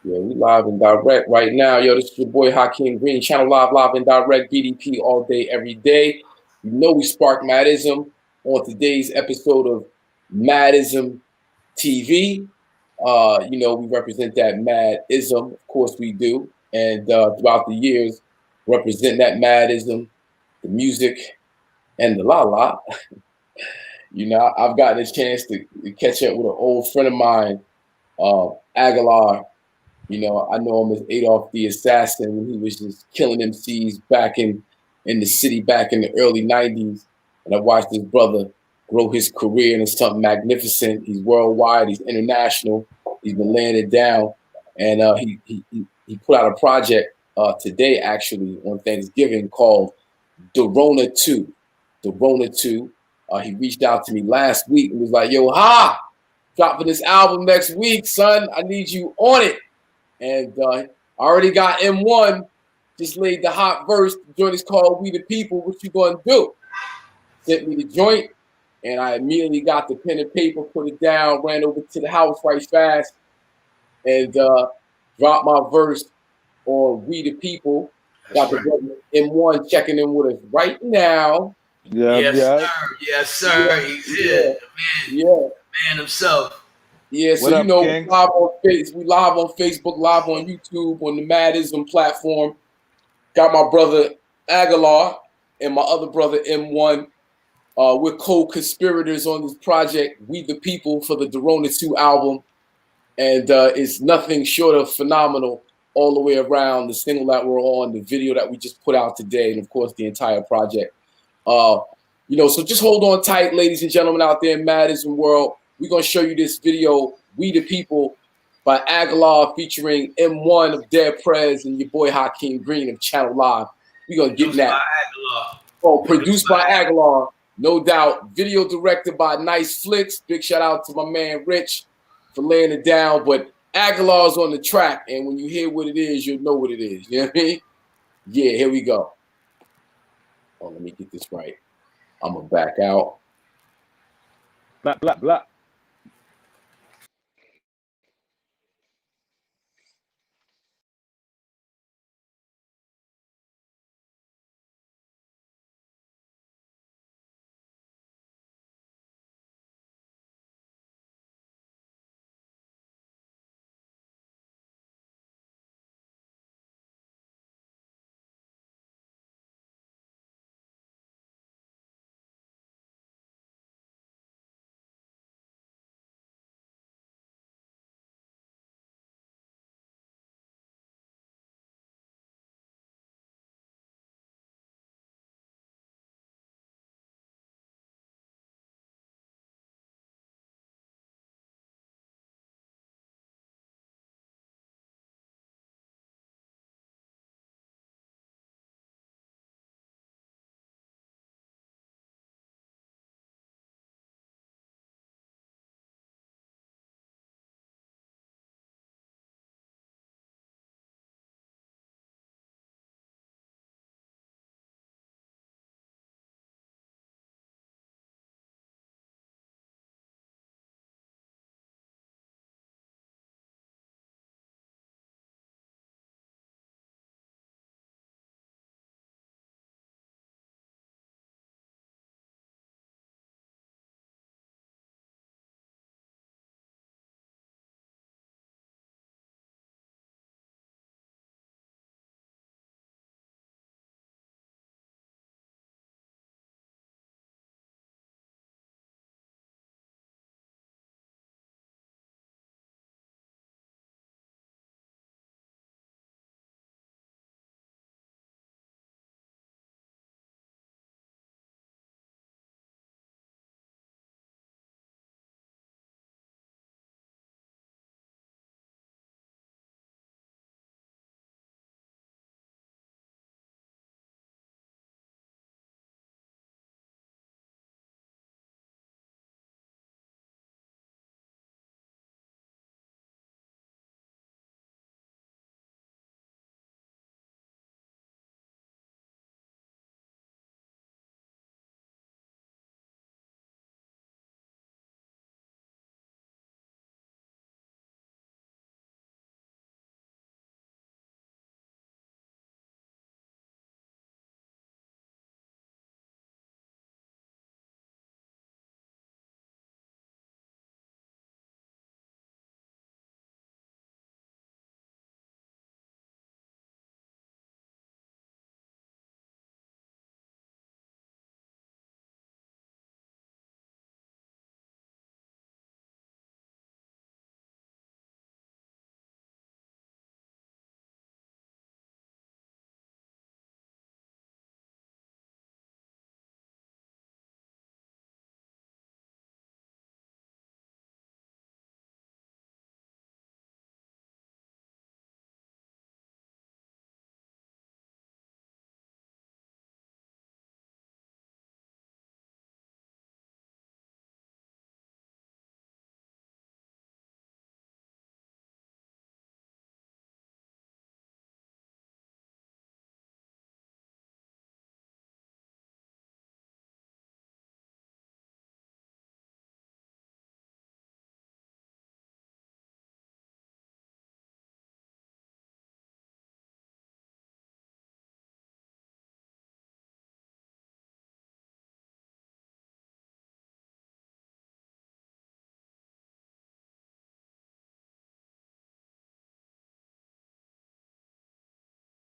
Yeah, we live and direct right now. Yo, this is your boy Hakim Green, channel live and direct, BDP all day, every day. You know we spark Madism on today's episode of Madism TV. We represent that Madism, of course we do. And throughout the years, represent that Madism, the music, and the la-la. I've gotten a chance to catch up with an old friend of mine, Agallah. I know him as Adolf the Assassin when he was just killing MCs back in the city back in the early 90s. And I watched this brother grow his career into something magnificent. He's worldwide, he's international, he's been laying it down. And he put out a project today, actually, on Thanksgiving called Dorona 2. Dorona 2. He reached out to me last week and was like, yo, dropping this album next week, son. I need you on it. And I already got M1, just laid the hot verse. The joint is called We the People, What You Gonna Do? Sent me the joint, and I immediately got the pen and paper, put it down, ran over to the house right fast, and dropped my verse on We the People. Got the brother M1 checking in with us right now. Yes, sir. Yes, sir. He's here. Man himself. Yeah, so What up, we live on Facebook, live on YouTube, on the Madism platform. Got my brother Agallah and my other brother M1. We're co-conspirators on this project, We the People, for the Dorona 2 album. And it's nothing short of phenomenal all the way around. The single that we're on, the video that we just put out today, and of course the entire project. So just hold on tight, ladies and gentlemen out there in Madison world. We're going to show you this video, We the People, by Agallah, featuring M1 of Dead Prez and your boy Hakim Green of Channel Live. We're going to get that. Produced by Agallah, no doubt. Video directed by Nice Flicks. Big shout out to my man Rich for laying it down. But Agalah's on the track, and when you hear what it is, you'll know what it is. You know what I mean? Yeah, here we go. Oh, let me get this right. I'm going to back out. Blah.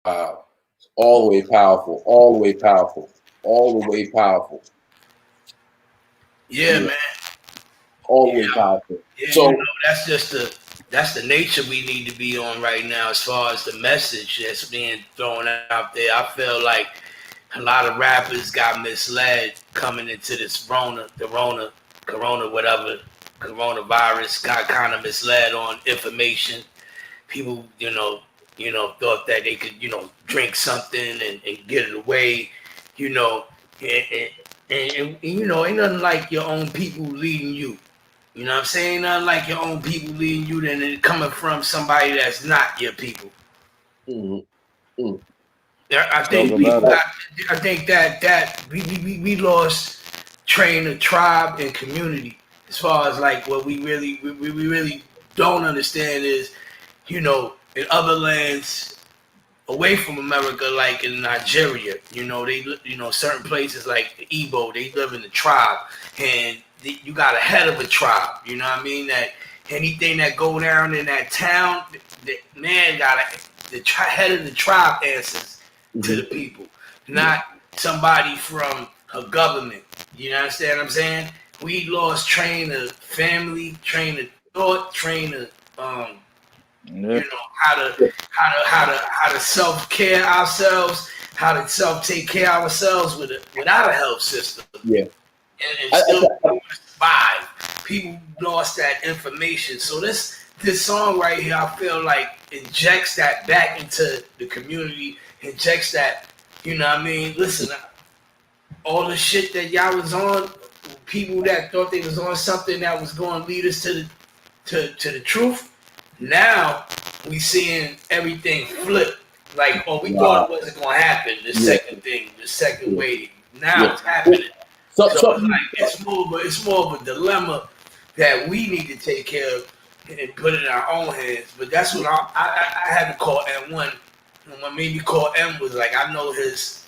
All the way powerful. All the way powerful. All the way powerful. Yeah, man. All the way powerful. Yeah, so that's the nature we need to be on right now as far as the message that's being thrown out there. I feel like a lot of rappers got misled coming into this coronavirus, got kind of misled on information. People, thought that they could, drink something and get it away, and ain't nothing like your own people leading you. You know what I'm saying? Nothing like your own people leading you than it coming from somebody that's not your people. I think that we lost train of tribe and community as far as like what we really don't understand is, in other lands away from America, like in Nigeria, they certain places like the Igbo, they live in the tribe, and you got a head of a tribe. You know what I mean? That anything that go down in that town, the man got the head of the tribe answers to the people, not somebody from a government. You understand what I'm saying? We lost train of family, train of thought, train of how to self-care ourselves, how to take care of ourselves without a health system. Yeah. And still survive. People lost that information. So this song right here, I feel like injects that back into the community, injects that, you know what I mean? Listen, all the shit that y'all was on, people that thought they was on something that was going to lead us to the truth. Now we seeing everything flip. Like, we thought it wasn't going to happen. The second wave. Now it's happening. So it's like it's more of a dilemma that we need to take care of and put it in our own hands. But that's what I had to call M1. And what made me call M was like, I know his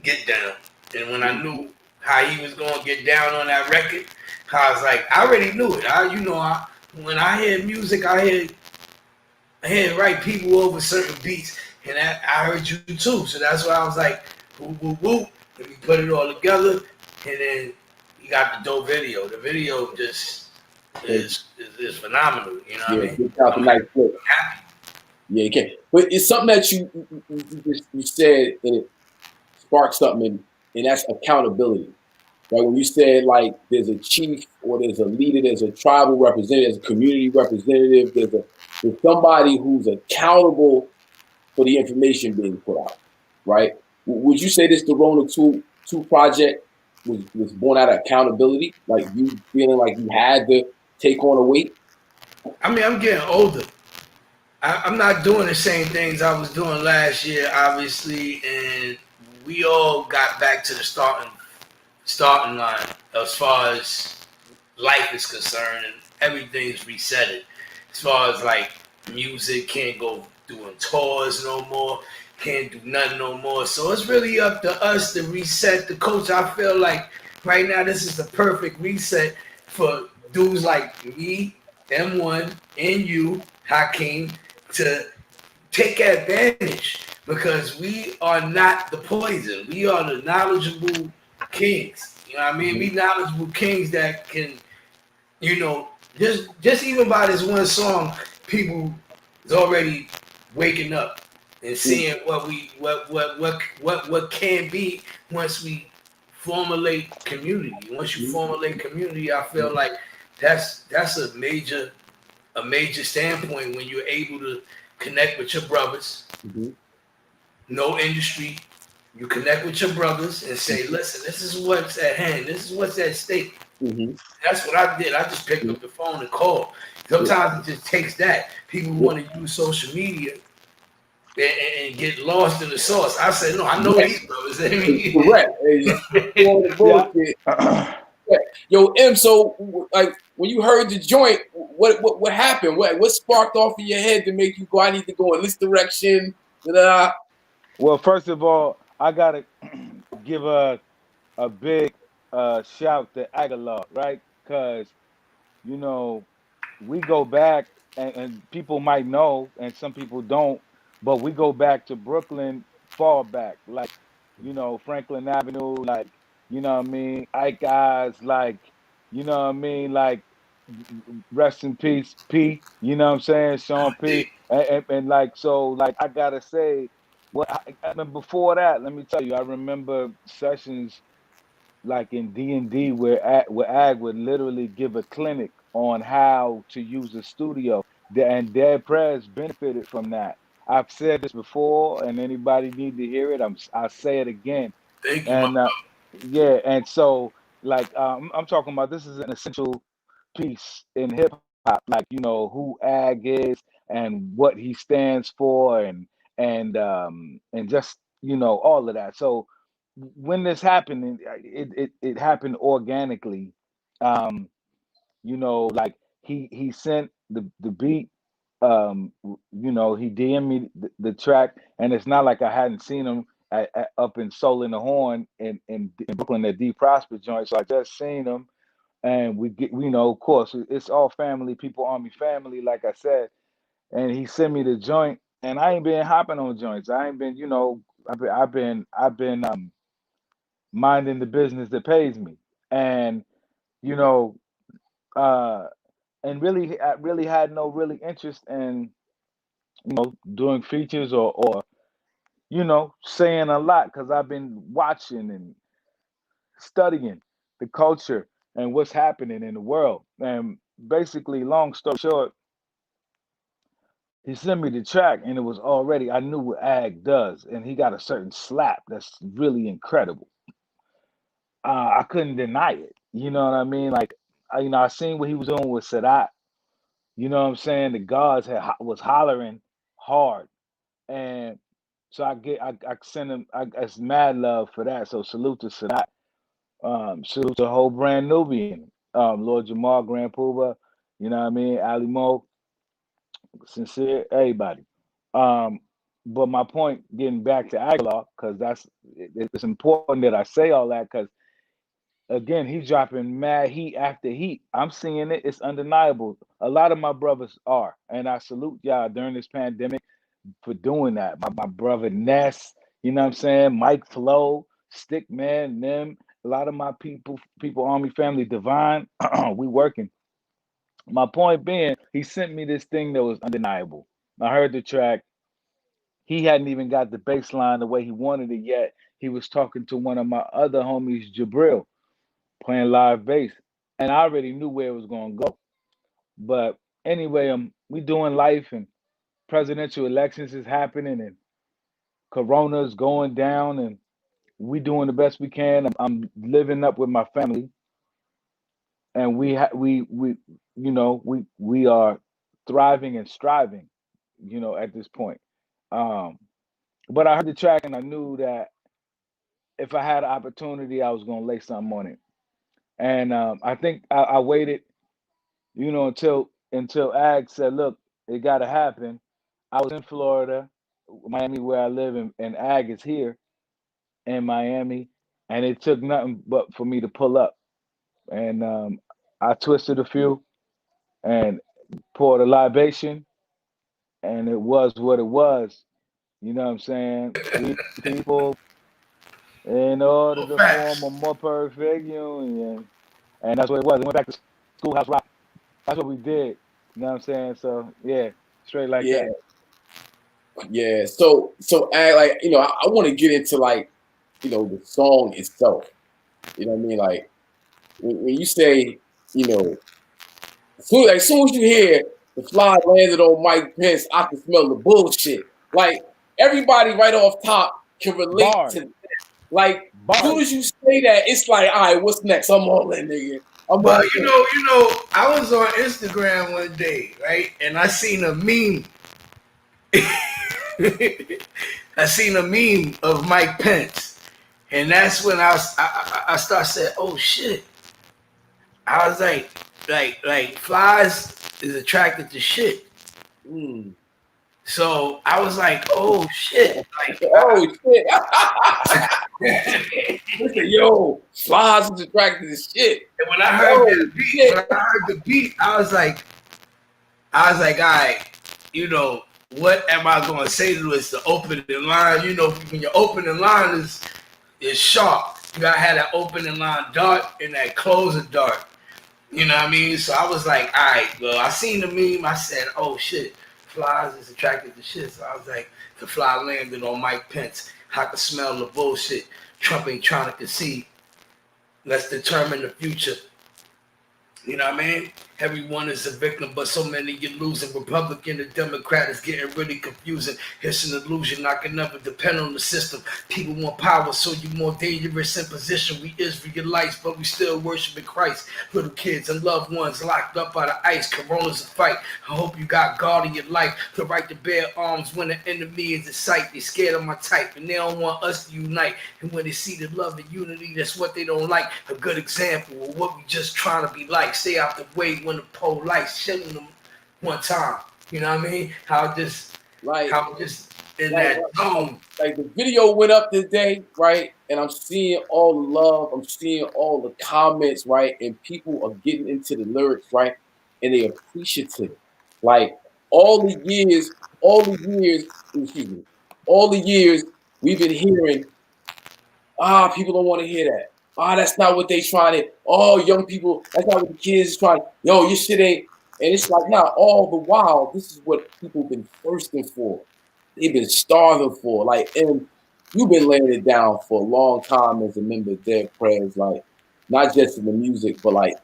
get down. And when I knew how he was going to get down on that record, I was like, I already knew it. When I hear music, I hear right people over certain beats, and I heard you too. So that's why I was like, whoop, whoop, whoop. And we put it all together, and then you got the dope video. The video just is phenomenal. You know what I mean? Yeah, you can. But it's something that you said, and it sparked something, and that's accountability. Right? When you said like there's a chief or there's a leader, there's a tribal representative, there's a community representative, there's somebody who's accountable for the information being put out. Right? Would you say this the Rona 2 project was born out of accountability? Like you feeling like you had to take on a weight? I mean, I'm getting older. I'm not doing the same things I was doing last year, obviously, and we all got back to the starting line as far as life is concerned, and everything's resetted. As far as like music, can't go doing tours no more, can't do nothing no more. So it's really up to us to reset the culture. I feel like right now this is the perfect reset for dudes like me, M1, and you, Hakim, to take advantage, because we are not the poison. We are the knowledgeable kings. You know what I mean? We knowledgeable kings that can, just even by this one song, people is already waking up and seeing what can be once we formulate community. Once you formulate community, I feel like that's a major standpoint when you're able to connect with your brothers. No industry. You connect with your brothers and say, listen, this is what's at hand. This is what's at stake. That's what I did. I just picked up the phone and called. Sometimes it just takes that. People want to use social media and get lost in the sauce. I said, no, I know these brothers. Correct. Yo, M, so like when you heard the joint, what happened? What sparked off in your head to make you go, I need to go in this direction? Well, first of all, I gotta give a big shout to Agallah, right? Because we go back, and people might know, and some people don't. but we go back to Brooklyn, far back, like, you know, Franklin Avenue, like, you know what I mean, Ike Eyes, like, you know what I mean, like, rest in peace, P. You know what I'm saying, Sean P. And like, so, like, I gotta say, I mean, before that, let me tell you, I remember sessions like in D&D where Ag would literally give a clinic on how to use a studio. And Dad Prez benefited from that. I've said this before, and anybody need to hear it, I'll say it again. Thank you, my And yeah, and so like I'm talking about, this is an essential piece in hip hop, like, you know, who Ag is and what he stands for, and just, you know, all of that. So when this happened, and it happened organically. You know, like he sent the beat. You know, he DM'd me the track, and it's not like I hadn't seen him up in Soul in the Horn in Brooklyn at D Prosper joint. So I just seen him, and we get, you know, of course, it's all family, people, Army family, like I said. And he sent me the joint, and I ain't been hopping on joints. I ain't been, you know, I've been minding the business that pays me, and you know, uh and really I really had no really interest in, you know, doing features or you know, saying a lot, because I've been watching and studying the culture and what's happening in the world. And basically, long story short, he sent me the track, and it was already, I knew what Ag does, and he got a certain slap that's really incredible. I couldn't deny it. You know what I mean? Like, you know, I seen what he was doing with Sadat. You know what I'm saying? The guards was hollering hard, and so I send him. It's mad love for that. So salute to Sadat. Salute to whole brand Nubian. Lord Jamal, Grand Puba. You know what I mean? Ali Mo, sincere, everybody. Um, but my point, getting back to Agallah, because it's important that I say all that, because again, he's dropping mad heat after heat. I'm seeing it. It's undeniable. A lot of my brothers are. And I salute y'all during this pandemic for doing that. My brother Ness, you know what I'm saying? Mike Flo, Stickman, them. A lot of my people, Army family, Divine, we working. My point being, he sent me this thing that was undeniable. I heard the track. He hadn't even got the bass line the way he wanted it yet. He was talking to one of my other homies, Jabril, playing live bass, and I already knew where it was going to go. But anyway, we doing life, and presidential elections is happening, and Corona's going down, and we doing the best we can. I'm living up with my family, and we you know, we are thriving and striving, you know, at this point. But I heard the track, and I knew that if I had an opportunity, I was going to lay something on it. And I think I waited, you know, until Ag said, "Look, it got to happen." I was in Florida, Miami, where I live, and Ag is here in Miami, and it took nothing but for me to pull up, and I twisted a few and poured a libation, and it was what it was. You know what I'm saying? We people, in order to form facts. a more perfect union, and that's what it was. We went back to schoolhouse rock. That's what we did. You know what I'm saying? So yeah, straight like Yeah, that. yeah. So like, you know, I want to get into, like, you know, the song itself. You know what I mean? Like, when you say, you know, as soon as you hear the fly landed on Mike Pence, I can smell the bullshit. Like, everybody right off top can relate Bars, to that. Like, as soon bars. as you say that, it's like, all right, what's next? I'm all in, nigga. I'm Well, all in. you know, I was on Instagram one day, right, and I seen a meme. I seen a meme of Mike Pence, and that's when I started saying, "Oh shit!" I was like flies is attracted to shit. Mm. So I was like, "Oh shit!" Like, Oh, shit. and Listen, yo, flies is attracted to shit. when I heard Oh, that beat, shit. I was like, all right, you know, what am I going to say to this? The opening line, you know, when your opening line is sharp, you got to have that opening line dark and that closing dark. You know what I mean? So I was like, all right, well, I seen the meme. I said, oh, shit, flies is attracted to shit. So I was like, the fly landed on Mike Pence. I could smell the bullshit. Trump ain't trying to concede. Let's determine the future. You know what I mean? Everyone is a victim, but so many you're losing. Republican and Democrat is getting really confusing. It's an illusion. I can never depend on the system. People want power, so you're more dangerous in position. We Israelites, but we still worshiping Christ. Little kids and loved ones locked up by the ice. Corona's a fight. I hope you got God in your life. The right to bear arms when the enemy is in sight. They scared of my type, and they don't want us to unite. And when they see the love and unity, that's what they don't like. A good example of what we just trying to be like. Stay out the way when the pole lights shilling them one time. You know what I mean? How just in that zone. Like the video went up today, right? And I'm seeing all the love, I'm seeing all the comments, right? And people are getting into the lyrics, right? And they appreciative. Like all the years, we've been hearing, people don't want to hear that. That's not what they trying to. Young people, that's not what the kids trying. Yo, your shit ain't. And it's like, nah, all the while, this is what people been thirsting for. They've been starving for. Like, and you've been laying it down for a long time as a member of their Prez, like, not just in the music, but like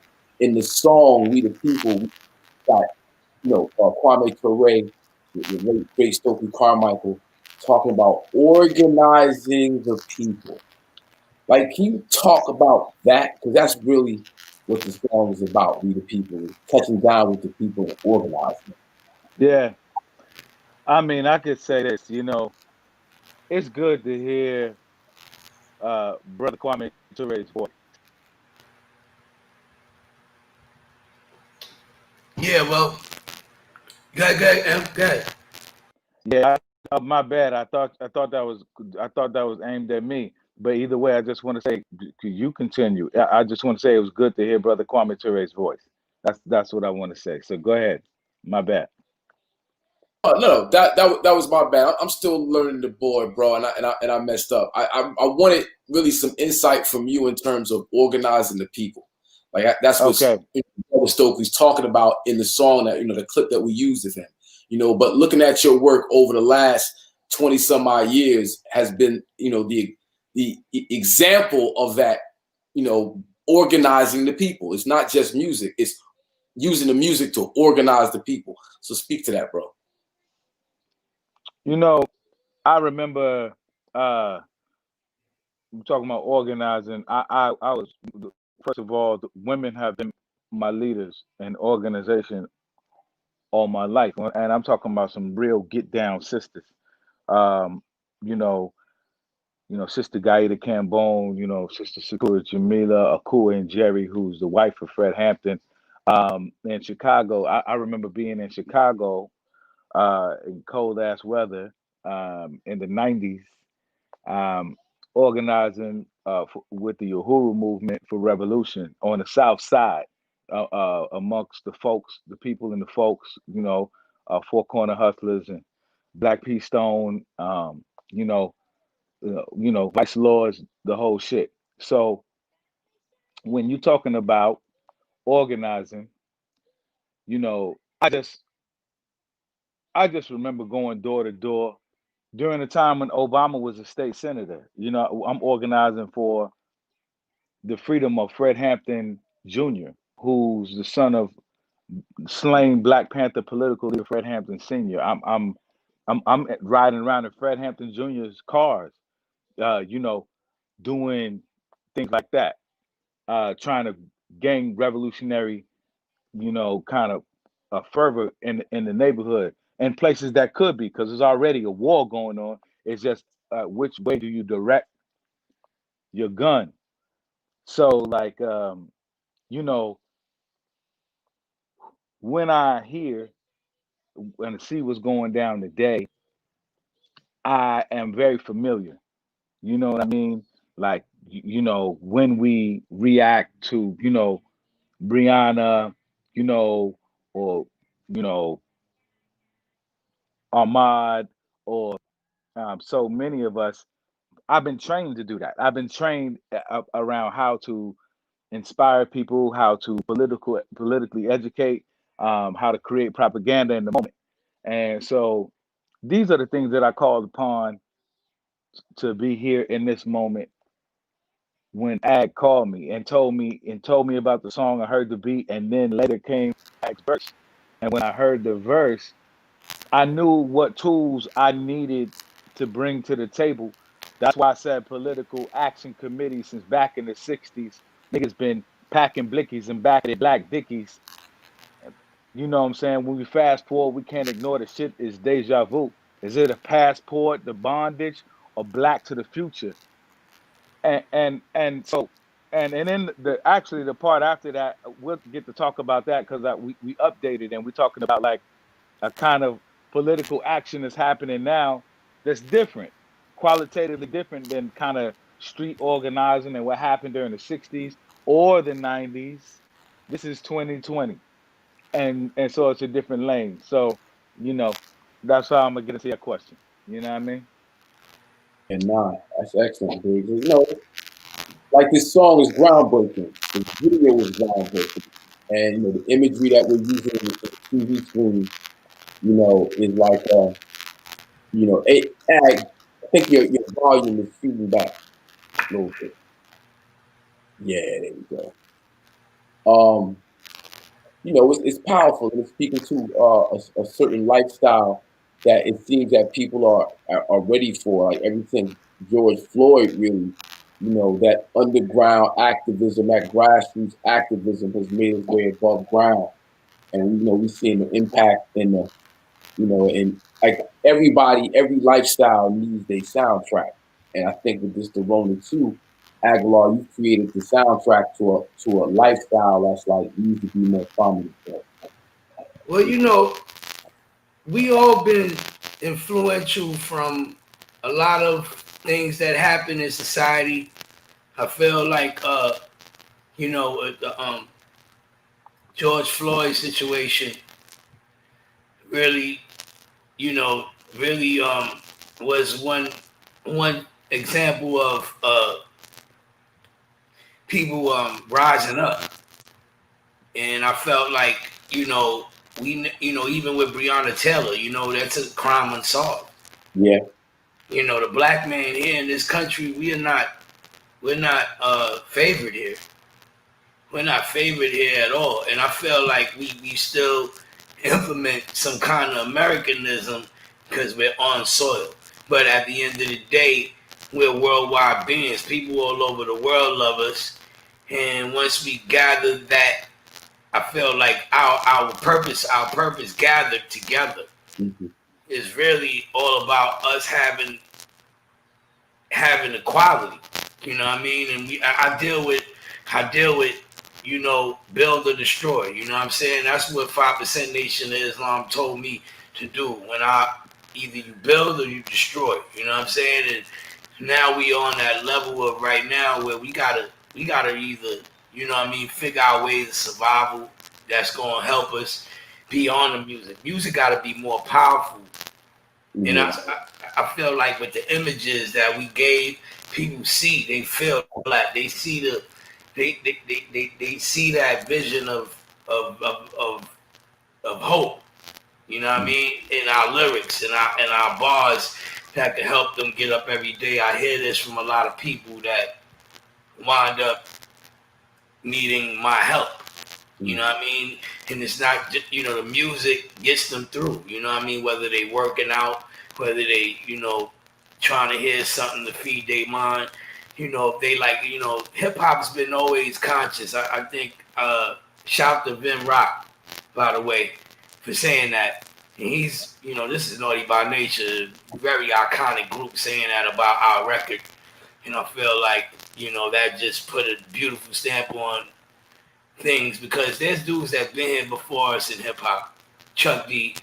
in the song, We the People, we got, Kwame Ture, the late great Stokely Carmichael, talking about organizing the people. Like, can you talk about that? Because that's really what the song is about, We the People, touching down with the people and organizing. Yeah. I mean, I could say this, it's good to hear Brother Kwame Ture's voice. Yeah, well, good. Yeah, my bad. I thought that was aimed at me. But either way, I just want to say, you continue. I just want to say it was good to hear Brother Kwame Ture's voice. That's what I want to say. So go ahead. My bad. No, that was my bad. I'm still learning the board, bro, and I messed up. I wanted really some insight from you in terms of organizing the people. Like that's what Stokely's talking about in the song, that the clip that we used of him. But looking at your work over the last 20 some odd years has been, the example of that, organizing the people. It's not just music; it's using the music to organize the people. So speak to that, bro. I remember we're talking about organizing. I was, first of all, the women have been my leaders in organization all my life, and I'm talking about some real get down sisters. Um, you know, Sister Gaida Cambone, Sister Sakura Jamila, Akua and Jerry, who's the wife of Fred Hampton. In Chicago, I remember being in Chicago in cold ass weather in the 90s, organizing with the Uhuru movement for revolution on the South Side, amongst the folks, the people and the folks, Four Corner Hustlers and Black P Stone, Vice Lords, the whole shit. So when you're talking about organizing, I just remember going door to door during the time when Obama was a state senator. I'm organizing for the freedom of Fred Hampton Jr., who's the son of slain Black Panther political leader Fred Hampton Sr. I'm riding around in Fred Hampton Jr.'s cars, doing things like that, trying to gain revolutionary, kind of fervor in the neighborhood and places that could be, because there's already a war going on. It's just which way do you direct your gun? So, like, when I hear and see what's going down today, I am very familiar. You know what I mean? Like, when we react to, Brianna, or, Ahmad, or so many of us. I've been trained to do that. I've been trained around how to inspire people, how to politically educate, how to create propaganda in the moment. And so these are the things that I called upon to be here in this moment when Ag called me and told me about the song. I heard the beat, and then later came Ag's verse. And when I heard the verse, I knew what tools I needed to bring to the table. That's why I said political action committee since back in the 60s. Niggas been packing blickies and back at black dickies. You know what I'm saying? When we fast forward, we can't ignore the shit is deja vu. Is it a passport, the bondage, or black to the future? And so and then the part after that, we'll get to talk about that because we updated and we're talking about like a kind of political action that's happening now that's different, qualitatively different than kind of street organizing and what happened during the 60s or the 90s. This is 2020. And so it's a different lane. So, that's how I'm gonna get into your question. You know what I mean? And nah, that's excellent, dude. Like this song is groundbreaking. The video is groundbreaking. And the imagery that we're using in the TV screen, is like I think your volume is feeding back a little bit. Yeah, there you go. It's powerful, and it's speaking to a certain lifestyle that it seems that people are ready for, like everything George Floyd really, that underground activism, that grassroots activism has made its way above ground, and we're seeing the impact in and like every lifestyle needs a soundtrack, and I think with this the Rona 2, Agallah, you created the soundtrack to a lifestyle that's like needs to be more prominent. Well, we all been influential from a lot of things that happen in society. I feel like the George Floyd situation really, really was one example of people rising up. And I felt like, even with Breonna Taylor, that's a crime unsolved. Yeah. The black man here in this country, we're not favored here. We're not favored here at all. And I feel like we still implement some kind of Americanism because we're on soil. But at the end of the day, we're worldwide beings. People all over the world love us. And once we gather that, I feel like our purpose gathered together is really all about us having equality. You know what I mean? And I deal with build or destroy. You know what I'm saying? That's what 5% Nation of Islam told me to do. When either you build or you destroy. You know what I'm saying? And now we on that level of right now where we gotta either, figure out ways of survival that's gonna help us beyond the music. Music gotta be more powerful. And I feel like with the images that we gave, people see, they feel black. They see they see that vision of hope. You know what I mean? In our lyrics and our bars that can help them get up every day. I hear this from a lot of people that wind up needing my help. You know what I mean? And it's not just, the music gets them through. You know what I mean? Whether they working out, whether they, trying to hear something to feed their mind. If they like, hip hop's been always conscious. I think shout to Vin Rock, by the way, for saying that. And he's, this is Naughty by Nature, very iconic group saying that about our record. And I feel like, that just put a beautiful stamp on things because there's dudes that been here before us in hip hop. Chuck D,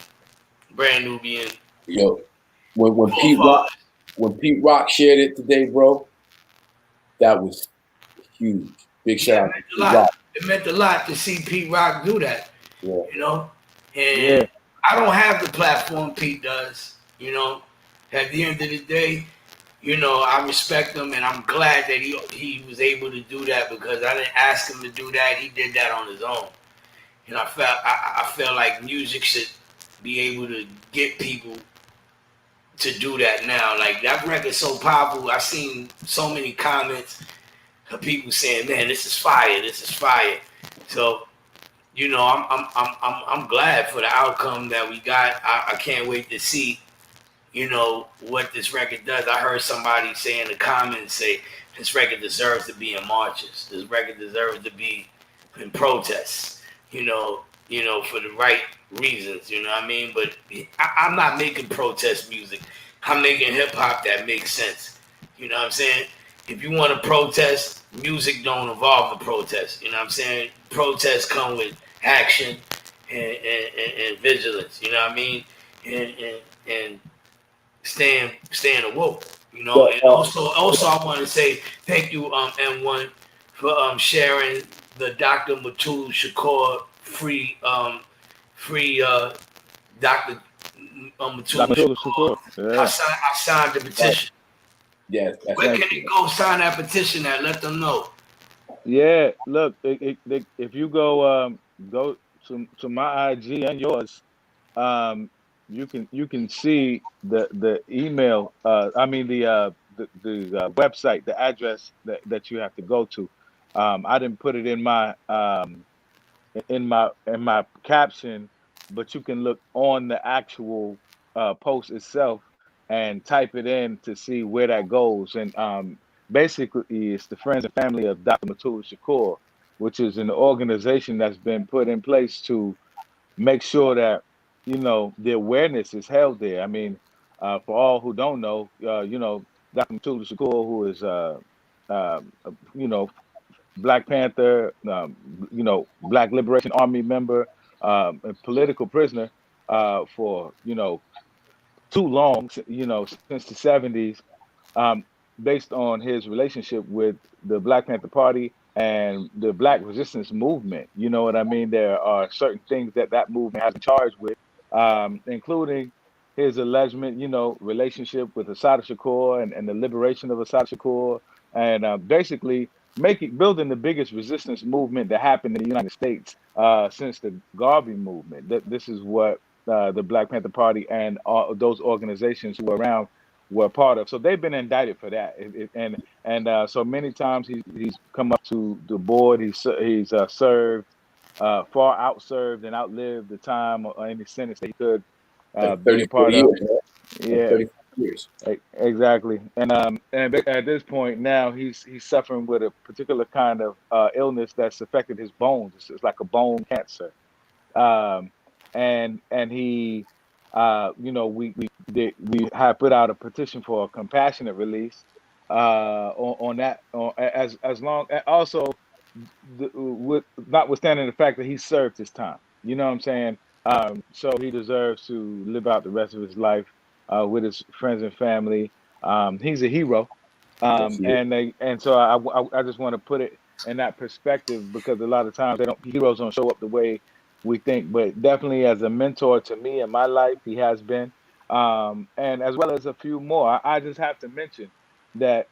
Brand Nubian. Yo, when Pete Rock shared it today, bro, that was huge. Big shout out to Pete Rock. It meant a lot to see Pete Rock do that. Yeah. And I don't have the platform Pete does. You know, at the end of the day, you know, I respect him, and I'm glad that he was able to do that because I didn't ask him to do that. He did that on his own. And I felt like music should be able to get people to do that now. Like that record's so powerful. I've seen so many comments of people saying, "Man, this is fire. This is fire." So, you know, I'm glad for the outcome that we got. I can't wait to see, you know, what this record does. I heard somebody say in the comments, say this record deserves to be in marches. This record deserves to be in protests. You know, for the right reasons. You know what I mean? But I'm not making protest music. I'm making hip hop that makes sense. You know what I'm saying? If you want to protest, music don't involve the protest. You know what I'm saying? Protests come with action and vigilance. You know what I mean? And staying awoke. You know, and also I want to say thank you, M1, for sharing the Dr. Matul Shakur free Dr. Matul Shakur. Yeah. I signed the petition. Yes, that's Where right. can they go sign that petition at? Let them know. Yeah, look, if you go to my IG and yours, you can see the email. I mean the website, the address that you have to go to. I didn't put it in my caption, but you can look on the actual post itself and type it in to see where that goes. And basically, it's the friends and family of Dr. Matul Shakur, which is an organization that's been put in place to make sure that, you know, the awareness is held there. I mean, for all who don't know, you know, Dr. Matul Shakur, who is you know, Black Panther, you know, Black Liberation Army member, a political prisoner for, you know, too long, you know, since the 70s, um, based on his relationship with the Black Panther Party and the Black resistance movement. You know what I mean? There are certain things that movement has been charged with, including his alleged, you know, relationship with Assata Shakur and the liberation of Assata Shakur, and basically building the biggest resistance movement that happened in the United States since the Garvey movement. This is what the Black Panther Party and all those organizations who were around were part of. So they've been indicted for that, and so many times he's come up to the board. He's served far outserved and outlived the time or any sentence that he could Like be a 34 part years, of. right? Like Yeah, 34 years. exactly. And at this point now he's suffering with a particular kind of illness that's affected his bones. It's like a bone cancer. Um, and he, you know, we have put out a petition for a compassionate release on that, as long, and also with notwithstanding the fact that he served his time. You know what I'm saying? So he deserves to live out the rest of his life with his friends and family. He's a hero, Yes, he is. and so I just want to put it in that perspective because a lot of times heroes don't show up the way we think, but definitely as a mentor to me in my life, he has been, and as well as a few more. I just have to mention that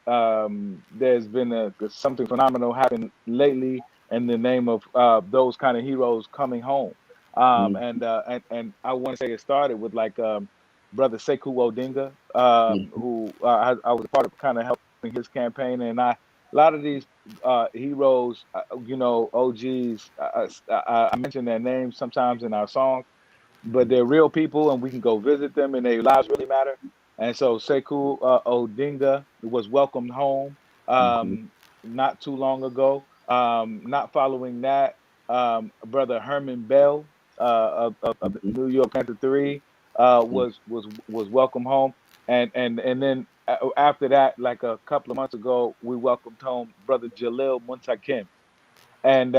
there's been something phenomenal happen lately in the name of those kind of heroes coming home, Mhm, and I want to say it started with like brother Sekou Odinga, mhm. who I was a part of kind of helping his campaign, and a lot of these heroes, you know, OGs, I mention their names sometimes in our songs, but they're real people and we can go visit them and their lives really matter. And so Sekou Odinga was welcomed home Mhm. not too long ago. Not following that, brother Herman Bell of the New York Panther 3 Mhm. was welcomed home. And then after that, like a couple of months ago, we welcomed home brother Jalil Muntakim. And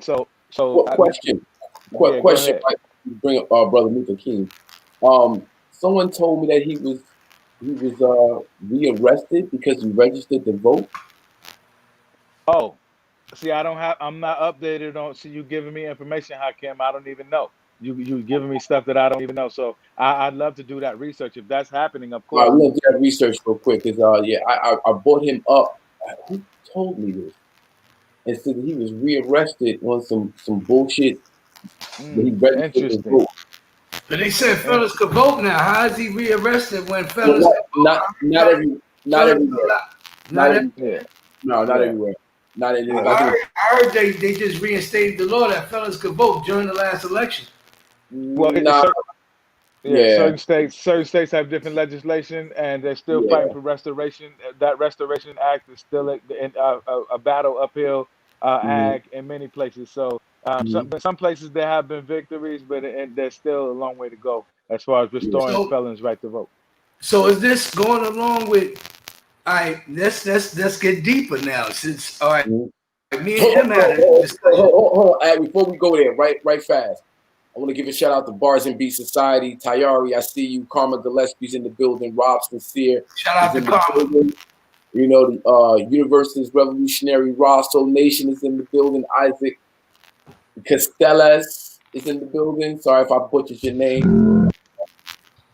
so What question? yeah, go Question. ahead. Right? You bring up Brother Luther King. Someone told me that he was rearrested because he registered to vote. Oh, see, I'm not updated on. See, you giving me information, Hakim. I don't even know. you giving me stuff that I don't even know. So I'd love to do that research if that's happening. Of All right, course. we're gonna do that research real quick. Cause yeah, I brought him up. Who told me this? And said that he was rearrested on some bullshit. But he registered to Interesting. vote. But they said fellas could vote now. How is he rearrested when fellas Well, could vote? not everywhere. Not everywhere. Yeah. No, not Yeah. everywhere. Not everywhere. I heard they just reinstated the law that fellas could vote during the last election. Well, Nah, yeah, certain states have different legislation, and they're still yeah. fighting for restoration. That Restoration Act is still a battle uphill ag in many places. So some places there have been victories, but there's still a long way to go as far as restoring felons' right to vote. So is this going along with? All right, let's get deeper now. Since all right, me and him had a discussion. Hold on. Before we go there, right fast. I want to give a shout out to Bars and Beat Society. Tayari, I see you. Karma Gillespie's in the building. Rob Sincere. Shout out to Karma. You know, the Universalist Revolutionary Raw Soul Nation is in the building. Isaac Castellas is in the building. Sorry if I butchered your name.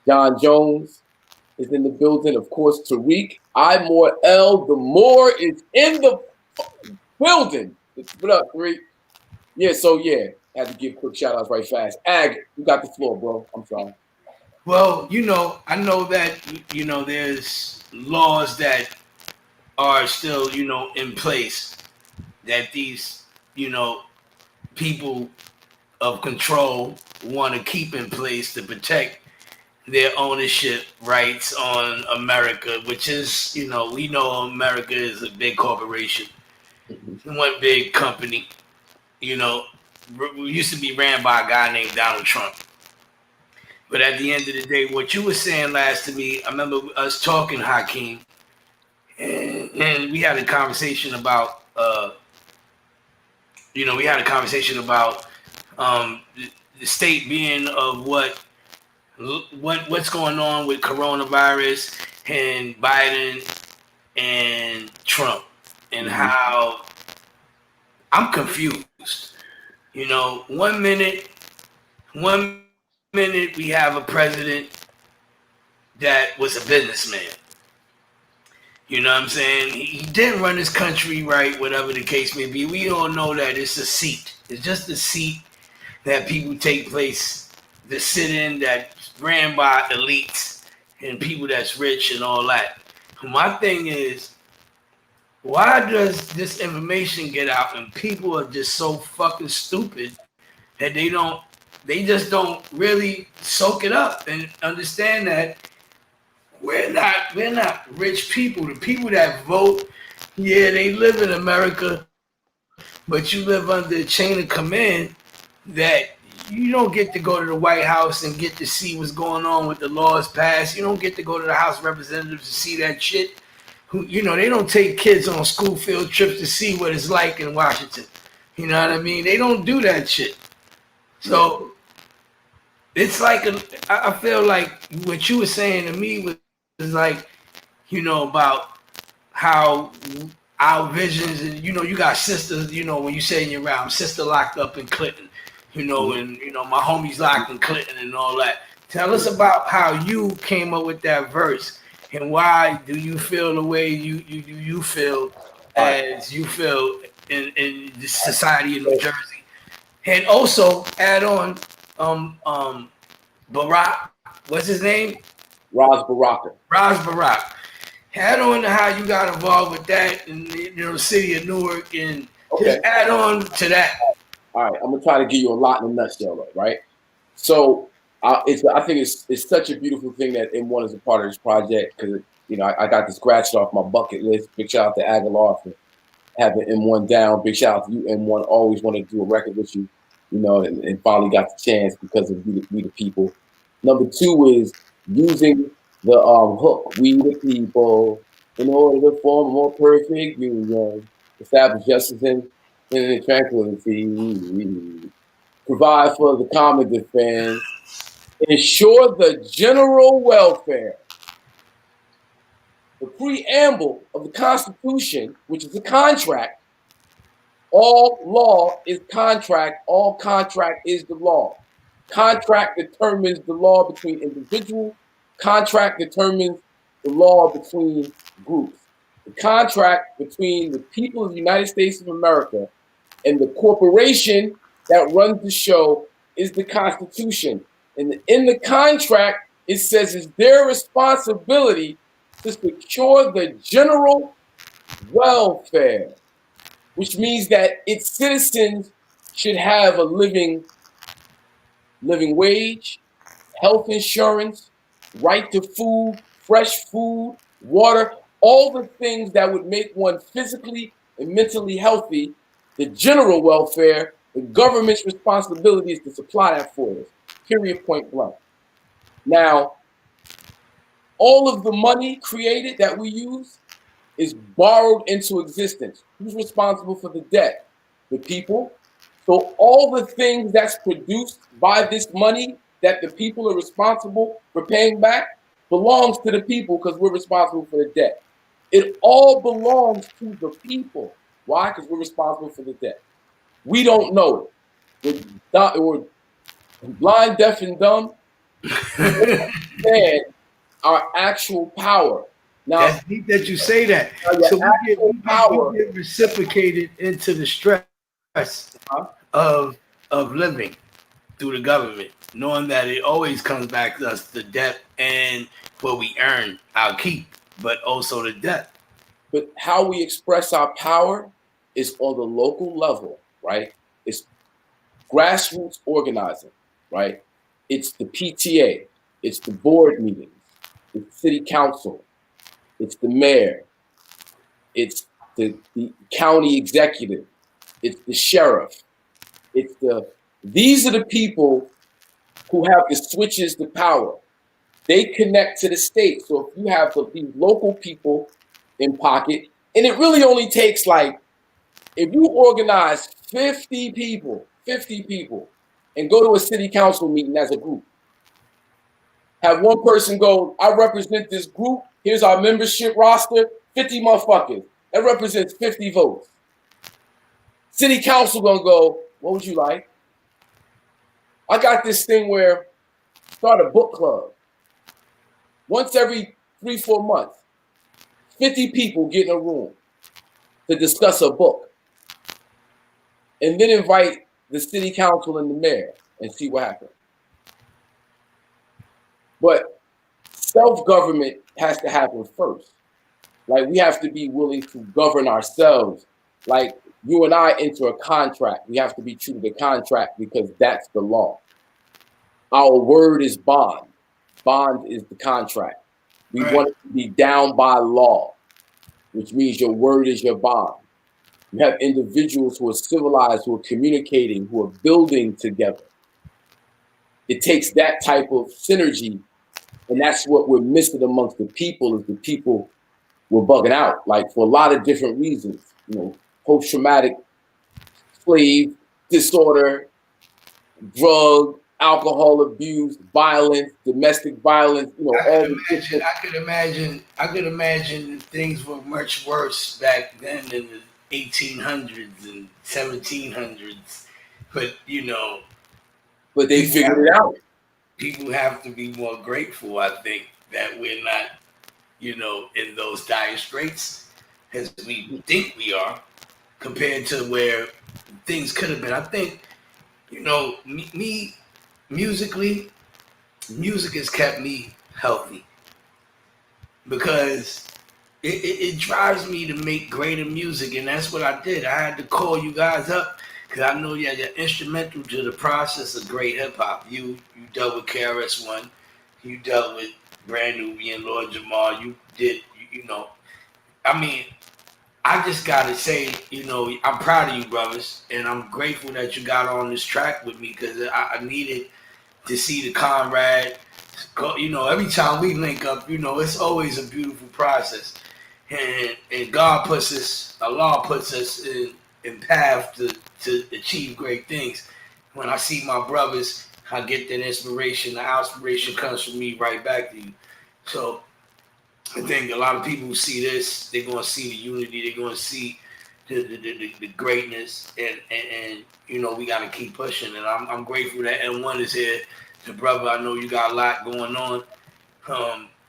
John Jones is in the building. Of course, Tariq. More L. The Moore is in the building. What up, Tariq? Yeah, so yeah. Had to give quick shout outs right fast. Ag, you got the floor, bro. I'm sorry. Well, I know that, there's laws that are still, in place that these, people of control want to keep in place to protect their ownership rights on America, which is, we know America is a big corporation, one big company, we used to be ran by a guy named Donald Trump. But at the end of the day, what you were saying last to me, I remember us talking, Hakim, and we had a conversation about, the state being of what's going on with coronavirus and Biden and Trump, and how I'm confused. One minute we have a president that was a businessman. You know what I'm saying? He didn't run his country right, whatever the case may be. We all know that it's a seat. It's just a seat that people take place to sit in, that's ran by elites and people that's rich and all that. My thing is, why does this information get out and people are just so fucking stupid that they just don't really soak it up and understand that we're not rich people. The people that vote, yeah, they live in America, but you live under a chain of command that you don't get to go to the White House and get to see what's going on with the laws passed. You don't get to go to the House of Representatives to see that shit. They don't take kids on school field trips to see what it's like in Washington. You know what I mean? They don't do that shit. So it's like, I feel like what you were saying to me was like, about how our visions, and, you got sisters, when you say in your round, sister locked up in Clinton, and, my homies locked in Clinton and all that. Tell us about how you came up with that verse. And why do you feel the way you feel as you feel in the society in New Jersey? And also add on Barack, what's his name? Raz Baraka. Add on to how you got involved with that in the city of Newark, and just add on to that. All right, I'm gonna try to give you a lot in a nutshell, though, right? So I think it's such a beautiful thing that M1 is a part of this project, because I got this scratched off my bucket list. Big shout out to Agallah for having M1 down. Big shout out to you, M1. Always wanted to do a record with you, and finally got the chance because of We the People. Number two is using the hook, we the people, in order to form a more perfect union, establish justice and tranquility, provide for the common defense, ensure the general welfare. The preamble of the Constitution, which is a contract. All law is contract. All contract is the law. Contract determines the law between individuals. Contract determines the law between groups. The contract between the people of the United States of America and the corporation that runs the show is the Constitution. And in the contract, it says it's their responsibility to secure the general welfare, which means that its citizens should have a living wage, health insurance, right to food, fresh food, water, all the things that would make one physically and mentally healthy. The general welfare, the government's responsibility is to supply that for us, period, point blank. Now, all of the money created that we use is borrowed into existence. Who's responsible for the debt? The people. So all the things that's produced by this money that the people are responsible for paying back belongs to the people because we're responsible for the debt. It all belongs to the people. Why? Because we're responsible for the debt. We don't know it. We're blind, deaf, and dumb. And our actual power. Now, that's neat that you say that. So we get reciprocated into the stress of living through the government, knowing that it always comes back to us, the debt and what we earn, our keep, but also the debt. But how we express our power is on the local level, right? It's grassroots organizing, right? It's the PTA, it's the board meetings, it's city council, it's the mayor, it's the county executive, it's the sheriff, these are the people who have the switches to power. They connect to the state. So if you have these local people in pocket, and it really only takes if you organize 50 people, and go to a city council meeting as a group, have one person go, I represent this group, here's our membership roster, 50 motherfuckers. That represents 50 votes. City council gonna go, what would you like? I got this thing where start a book club. Once every 3-4 months, 50 people get in a room to discuss a book. And then invite the city council and the mayor and see what happens. But self-government has to happen first. Like, we have to be willing to govern ourselves. Like, you and I enter a contract. We have to be true to the contract because that's the law. Our word is bond. Bond is the contract. We want it to be down by law, which means your word is your bond. You have individuals who are civilized, who are communicating, who are building together. It takes that type of synergy, and that's what we're missing amongst the people, is the people were bugging out, like, for a lot of different reasons. You know, post-traumatic slave disorder, drug, alcohol abuse, violence, domestic violence. You know, I could imagine things were much worse back then in the 1800s and 1700s, but but they figured it out. People have to be more grateful, I think, that we're not, in those dire straits as we think we are, compared to where things could have been. I think, me musically, music has kept me healthy because it drives me to make greater music, and that's what I did. I had to call you guys up because I know you're instrumental to the process of great hip hop. You dealt with KRS-One, you dealt with Brand Nubian, Lord Jamar. You did, I mean, I just gotta say, I'm proud of you, brothers, and I'm grateful that you got on this track with me because I needed to see the comrade. Every time we link up, it's always a beautiful process. And God Allah puts us in path to achieve great things. When I see my brothers, I get that inspiration. The inspiration comes from me right back to you. So I think a lot of people who see this, they're going to see the unity. They're going to see, the greatness, and you know, we got to keep pushing. And I'm grateful that M1 is here. The brother, I know you got a lot going on.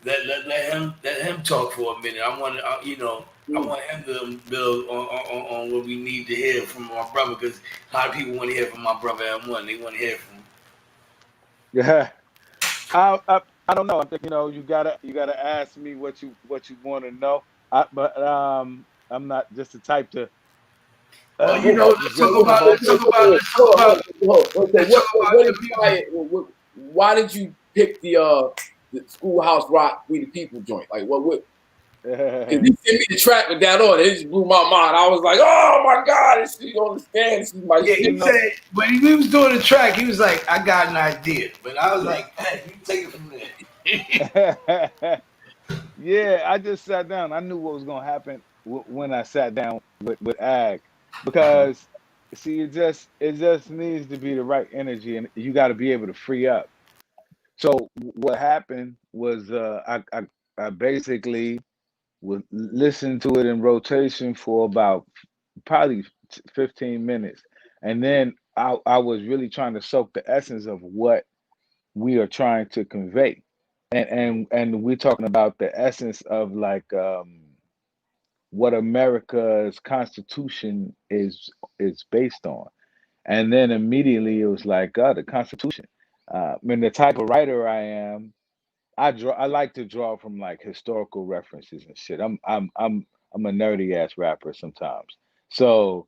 Let him talk for a minute. I want you know, I want him to build on what we need to hear from my brother, because a lot of people want to hear from my brother M1. They want to hear from him. Yeah. I don't know. I think, you know, you gotta ask me what you want to know. But I'm not just the type to. Well, you know, let's talk about the music. Why did you pick the Schoolhouse Rock, We the People joint? Like, what? Cause he sent me the track with that on. It just blew my mind. I was like, oh my God, you don't understand. This is my yeah, shit. he said when we was doing the track, he was like, I got an idea. But I was like, hey, you take it from there. Yeah, I just sat down. I knew what was gonna happen when I sat down with Ag, because see, it just needs to be the right energy, and you got to be able to free up. So what happened was I basically would listen to it in rotation for about probably 15 minutes, and then I was really trying to soak the essence of what we are trying to convey, and we're talking about the essence of like what America's Constitution is based on. And then immediately it was like, the Constitution. I mean, the type of writer I am, I like to draw from like historical references and shit. I'm a nerdy ass rapper sometimes. So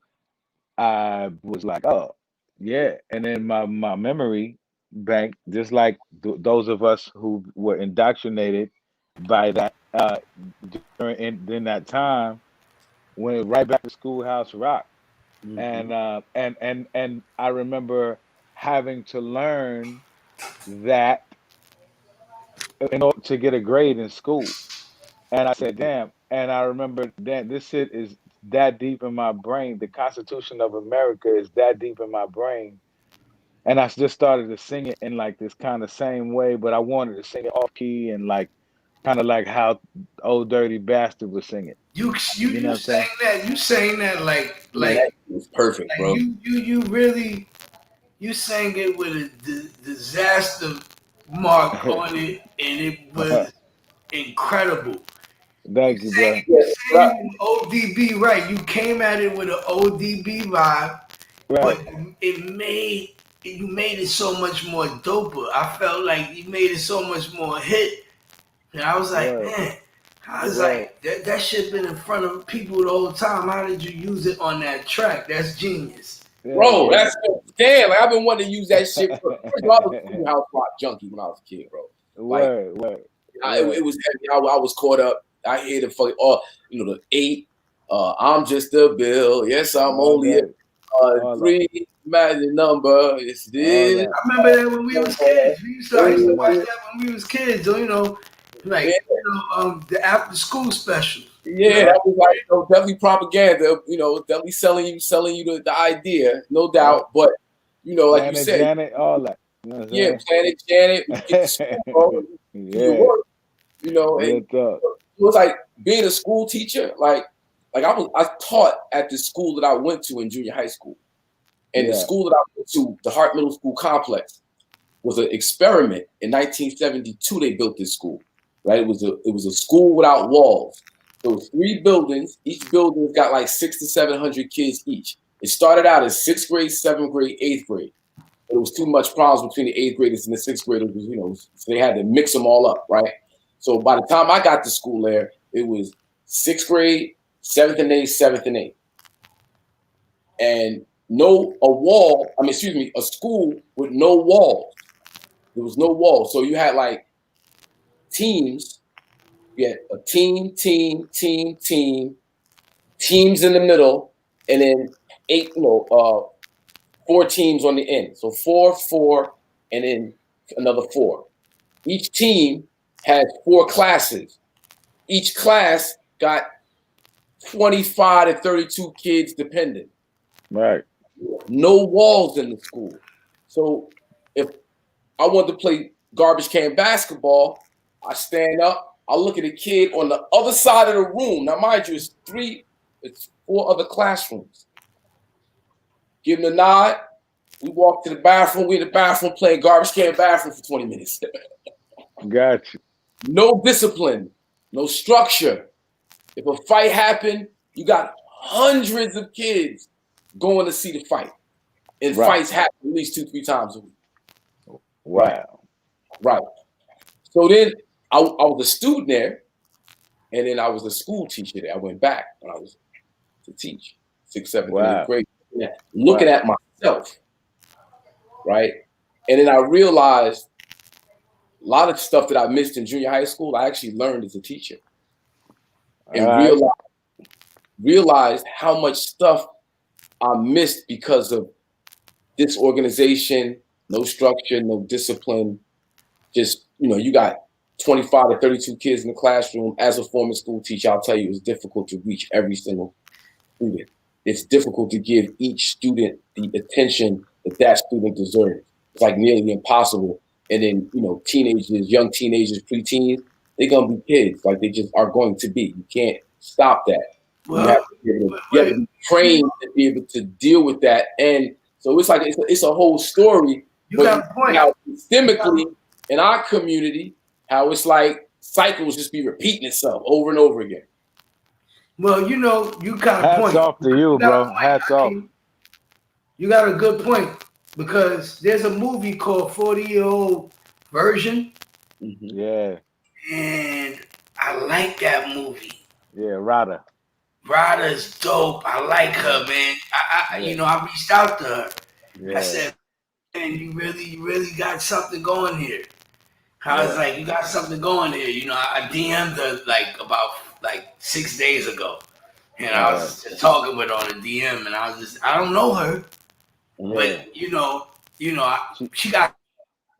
I was like, oh yeah. And then my memory bank, just like those of us who were indoctrinated by that during that time, went right back to Schoolhouse Rock. And I remember having to learn that in order to get a grade in school. And I said, damn. And I remember that this shit is that deep in my brain. The Constitution of America is that deep in my brain. And I just started to sing it in like this kind of same way, but I wanted to sing it off key and like kind of like how Old Dirty Bastard was singing. You know what I'm saying? You saying that like That was perfect, like bro. you really sang it with a disaster mark on it, and it was incredible. Thank you, bro. You sang ODB right. You came at it with an ODB vibe, but you made it so much more doper. I felt like you made it so much more hit, and I was like, man. I was like, that shit been in front of people the whole time. How did you use it on that track? That's genius. Bro, that's damn. Like, I've been wanting to use that shit. I was a Schoolhouse Rock junkie when I was a kid, bro. Like, it was heavy. I was caught up. I hear the fucking, the 8. I'm just a bill. Yes, I'm only a 3 magic number. It's this. I remember that when we was kids. I used to watch that when we was kids. So, like the after school special. Yeah, that was like definitely propaganda. Definitely selling you the idea, no doubt. But like Planet you said, Janet, all that. Planet Janet, we get to school, bro. Work, and it was like being a school teacher. Like I taught at the school that I went to in junior high school, and the school that I went to, the Hart Middle School complex, was an experiment. In 1972, they built this school. Right, it was a school without walls. There was 3 buildings. Each building's got like 600 to 700 kids each. It started out as 6th grade, 7th grade, 8th grade. But it was too much problems between the 8th graders and the 6th graders. So they had to mix them all up, right? So by the time I got to school there, it was 6th grade, 7th and 8th, 7th and 8th, and a school with no walls. There was no walls, so you had like teams. You had a team, teams in the middle, and then 4 teams on the end. So 4, and then another 4. Each team had 4 classes. Each class got 25 to 32 kids depending. Right. No walls in the school. So if I wanted to play garbage can basketball, I stand up, I look at a kid on the other side of the room. Now, mind you, it's 3 It's 4 other classrooms. Give them a nod. We walk to the bathroom. We in the bathroom playing garbage can bathroom for 20 minutes. Gotcha. No discipline, no structure. If a fight happened, you got hundreds of kids going to see the fight. And fights happen at least 2-3 times a week. Wow. Right. So then I was a student there, and then I was a school teacher there. I went back when I was to teach 6th, 7th, 8th grade. Looking at myself, right? And then I realized a lot of stuff that I missed in junior high school, I actually learned as a teacher. And realized how much stuff I missed because of disorganization, no structure, no discipline. Just, you got 25 to 32 kids in the classroom. As a former school teacher, I'll tell you, it's difficult to reach every single student. It's difficult to give each student the attention that student deserves. It's like nearly impossible. And then, teenagers, young teenagers, preteens, they're going to be kids. Like they just are going to be. You can't stop that. Well, you have to be trained to be able to deal with that. And so it's like, it's a whole story. You got a point. Now, systemically, in our community, how it's like cycles just be repeating itself over and over again. Well, you got a point. Hats off to you, bro. Hats off. You got a good point because there's a movie called 40-Year-Old Version. Yeah. And I like that movie. Yeah, Rada. Rada's dope. I like her, man. I reached out to her. Yeah. I said, man, you really got something going here. I was like, you got something going here. I DM'd her about 6 days ago. And I was just talking with her on the DM, and I don't know her. But, she got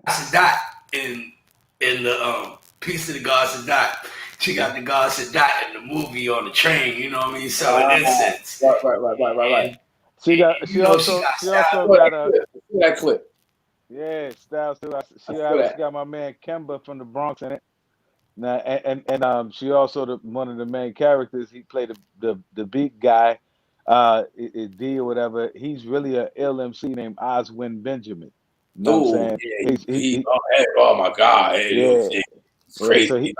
Sadat in the Piece of the God Sadat. She got the God Sadat in the movie on the train, you know what I mean? So in that sense. Right. She also got that clip. Yeah, Styles too. She got my man Kemba from the Bronx in it. Now, and she also one of the main characters. He played the beat guy, D or whatever. He's really a ill MC named Oswin Benjamin. You know what I'm saying? Oh my God! He's crazy.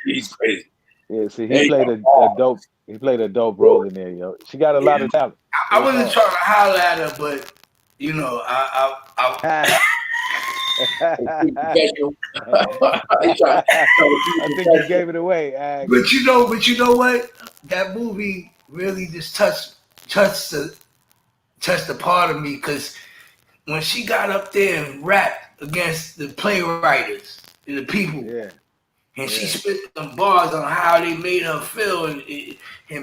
He's crazy. Yeah, see, he played a dope. He played a dope role in there, yo. She got a lot of talent. I wasn't trying to holler at her, but I think you gave it away. But you know what? That movie really just touched the part of me because when she got up there and rapped against the playwriters and the people, and she spit them bars on how they made her feel, and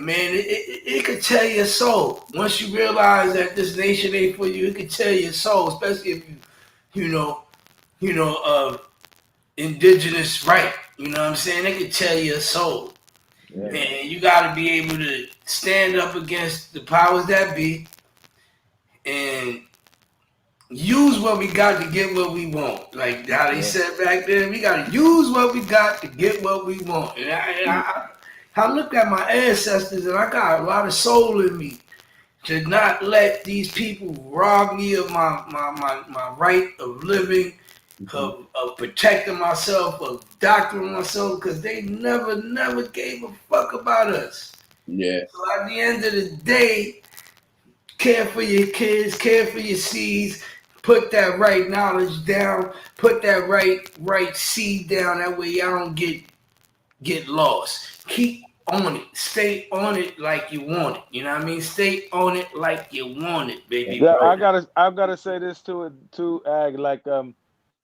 man, it could tell your soul. Once you realize that this nation ain't for you, it could tell your soul, especially if indigenous right. You know what I'm saying? It could tell your soul. Yeah. And you got to be able to stand up against the powers that be and use what we got to get what we want. Like how they said back then, we got to use what we got to get what we want. And I look at my ancestors and I got a lot of soul in me to not let these people rob me of my right of living, of protecting myself, of doctoring myself, because they never gave a fuck about us. Yeah. So at the end of the day, care for your kids, care for your seeds, put that right knowledge down, put that right seed down. That way y'all don't get lost. Keep on it. Stay on it like you want it. You know what I mean? Stay on it like you want it, baby. Yeah, I've gotta say this too, Ag. Like, the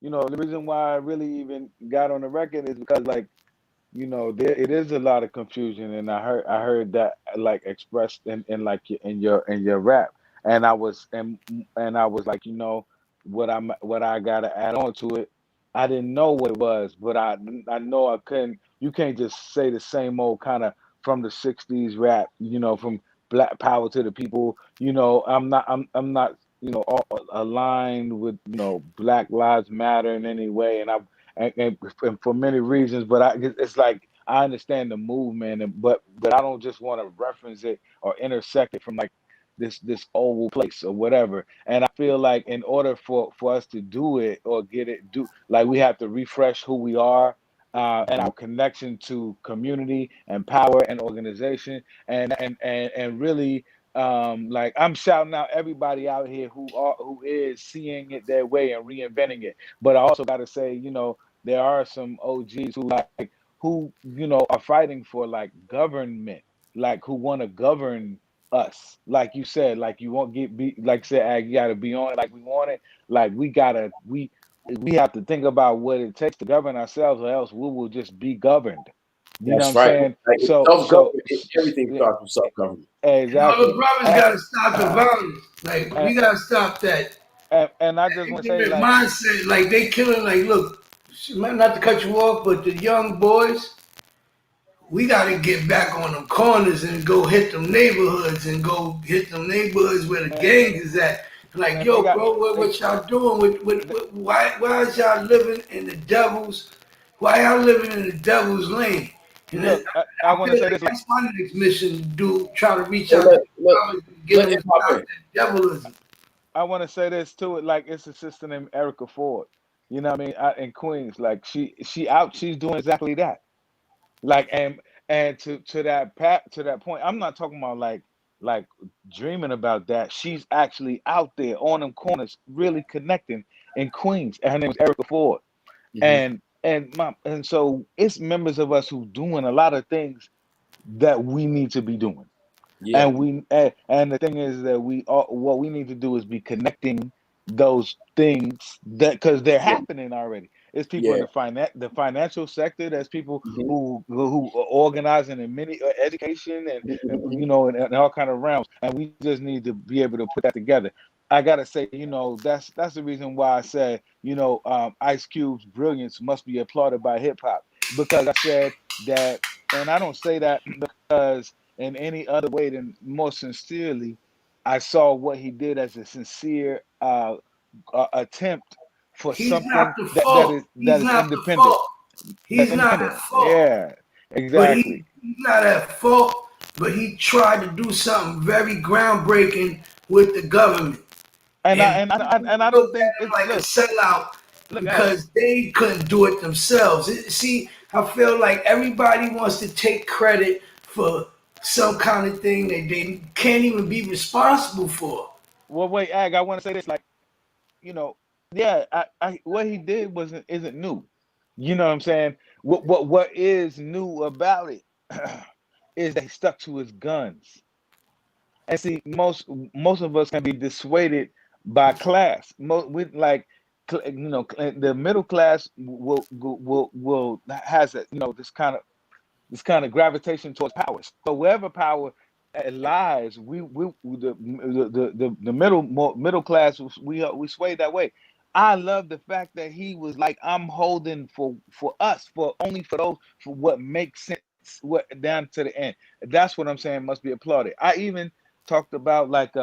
reason why I really even got on the record is because, like, it is a lot of confusion, and I heard that like expressed in your rap, and I was like, what I gotta add on to it. I didn't know what it was, but I know I couldn't. You can't just say the same old kind of from the '60s rap, from Black Power to the people. I'm not all aligned with Black Lives Matter in any way, and for many reasons. But it's like I understand the movement, but I don't just want to reference it or intersect it from like this old place or whatever. And I feel like in order for us to do it or get it do, like we have to refresh who we are. And our connection to community and power and organization and really like I'm shouting out everybody out here who is seeing it their way and reinventing it. But I also got to say, you know, there are some OGs who are fighting for like government, like who want to govern us. Like you said, like you won't get be like said, you gotta be on it like we want it. Like we have to think about what it takes to govern ourselves, or else we will just be governed. You know what That's I'm right. saying? Like self-government, everything Yeah, starts with self-government. And all the exactly. brothers gotta stop the violence. Like And, we gotta stop that and I just want to say, ignorant like, mindset. Like they killing. Like look, not to cut you off, but the young boys, we gotta get back on them corners and go hit them neighborhoods and go hit them neighborhoods where the gangs is at. Like, yo, bro, what y'all doing? Why is y'all living in the devil's? Why y'all living in the devil's lane? And look, I I want to feel say like this. that's my next mission. Do try to reach So out to the let, brothers and get let them it pop out in. that devilism. I want to say this to it. Like it's a sister named Erica Ford. You know what I mean? In Queens, like she's doing exactly that. Like and to that point, I'm not talking about like dreaming about that. She's actually out there on them corners, really connecting in Queens. And her name is Erica Ford. Mm-hmm. And so it's members of us who doing a lot of things that we need to be doing. Yeah. And the thing is that what we need to do is be connecting those things that because they're Yeah. happening already. It's people in Yeah. the financial sector. There's people Mm-hmm. who are organizing in many education Mm-hmm. and all kind of realms. And we just need to be able to put that together. I gotta say, that's the reason why I said, Ice Cube's brilliance must be applauded by hip hop because I said that, and I don't say that because in any other way than more sincerely, I saw what he did as a sincere attempt for He's not something the that fault. is that He's is not the independent. fault. That's He's not at independent. fault. Yeah, But exactly. he's not at fault. But he tried to do something very groundbreaking with the government. And I And and I people and I don't looked at think him it's like a look sellout look at because they couldn't do it themselves. See, I feel like everybody wants to take credit for some kind of thing that they can't even be responsible for. well wait, Ag, I want to say this like you know yeah what he did wasn't isn't new. You know what I'm saying? What is new about it is that he stuck to his guns. And see, most of us can be dissuaded by class. We like, the middle class will has a this kind of gravitation towards power. So wherever power lies, the middle class we sway that way. I love the fact that he was like, I'm holding for us, for only for those, for what makes sense, what down to the end. That's what I'm saying must be applauded. I even talked about like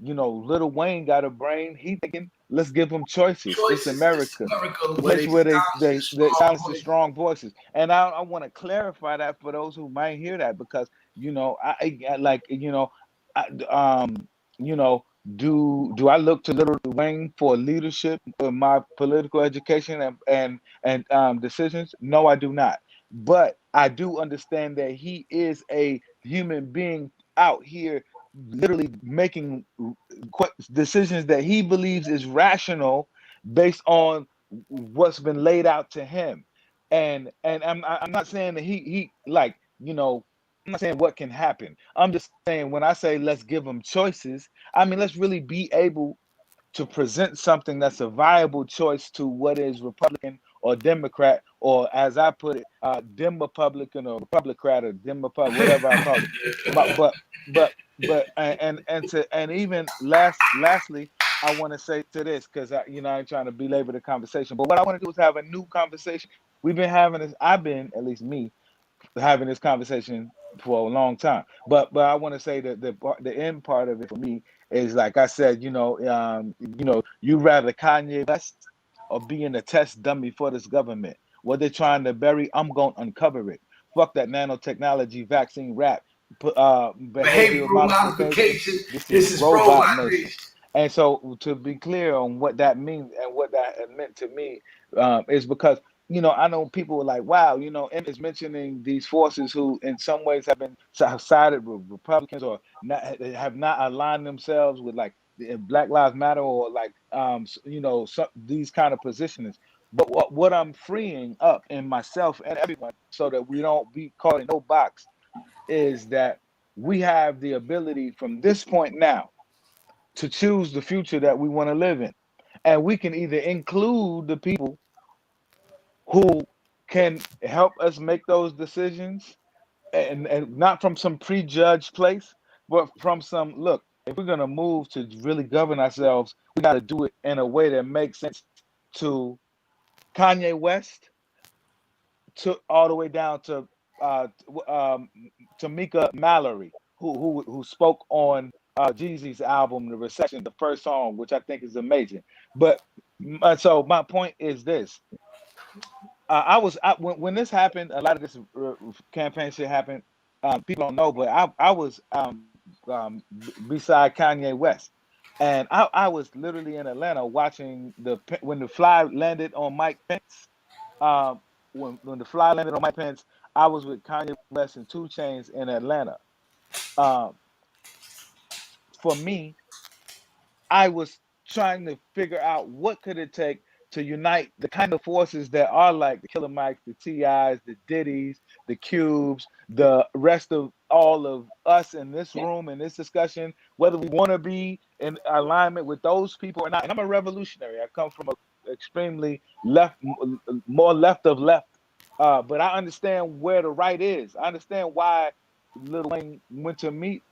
Little Wayne got a brain. He thinking, let's give him choices. It's Choices. It's America, America the where place they where silence the they strong silence the voice. strong voices. And I want to clarify that for those who might hear that because I like I, you know do I look to Little Wayne for leadership for my political education and decisions? No, I do not. But I do understand that he is a human being out here literally making decisions that he believes is rational based on what's been laid out to him. And I'm not saying that he like I'm not saying what can happen. I'm just saying when I say let's give him choices, I mean let's really be able to present something that's a viable choice to what is Republican or Democrat, or as I put it, Dim Republican or Republicrat or Dim Republic, whatever I call it. But but and even lastly, I want to say to this because I ain't trying to belabor the conversation, but what I want to do is have a new conversation. We've been having this. I've been, at least me, having this conversation for a long time. But I want to say that the end part of it for me is like I said, you rather Kanye West or being a test dummy for this government. What they're trying to bury, I'm going to uncover it. fuck that nanotechnology vaccine rap, behavioral Behavioral modification. modification. This This is is robot nation. robot. And so, to be clear on what that means and what that meant to me, is because, I know people were like, wow, M is mentioning these forces who in some ways have sided with Republicans, or have not aligned themselves with like the Black Lives Matter, or like these kind of positionings. But what I'm freeing up in myself and everyone, so that we don't be caught in no box, is that we have the ability from this point now to choose the future that we want to live in. And we can either include the people who can help us make those decisions, and not from some prejudged place, but from some, look, if we're going to move to really govern ourselves, we got to do it in a way that makes sense to Kanye West, to all the way down to Tamika Mallory, who spoke on Jeezy's album, The Recession, the first song, which I think is amazing. But so my point is this: when this happened, a lot of this campaign shit happened. People don't know, but I was beside Kanye West, and I was literally in Atlanta watching when the fly landed on Mike Pence. When the fly landed on Mike Pence, I was with Kanye West and 2 Chainz in Atlanta. For me, I was trying to figure out what could it take to unite the kind of forces that are like the Killer Mikes, the T.I.s, the Diddy's, the Cubes, the rest of all of us in this room, in this discussion, whether we want to be in alignment with those people or not. And I'm a revolutionary. I come from a extremely more left of left. But I understand where the right is. I understand why Lil Wayne went to meet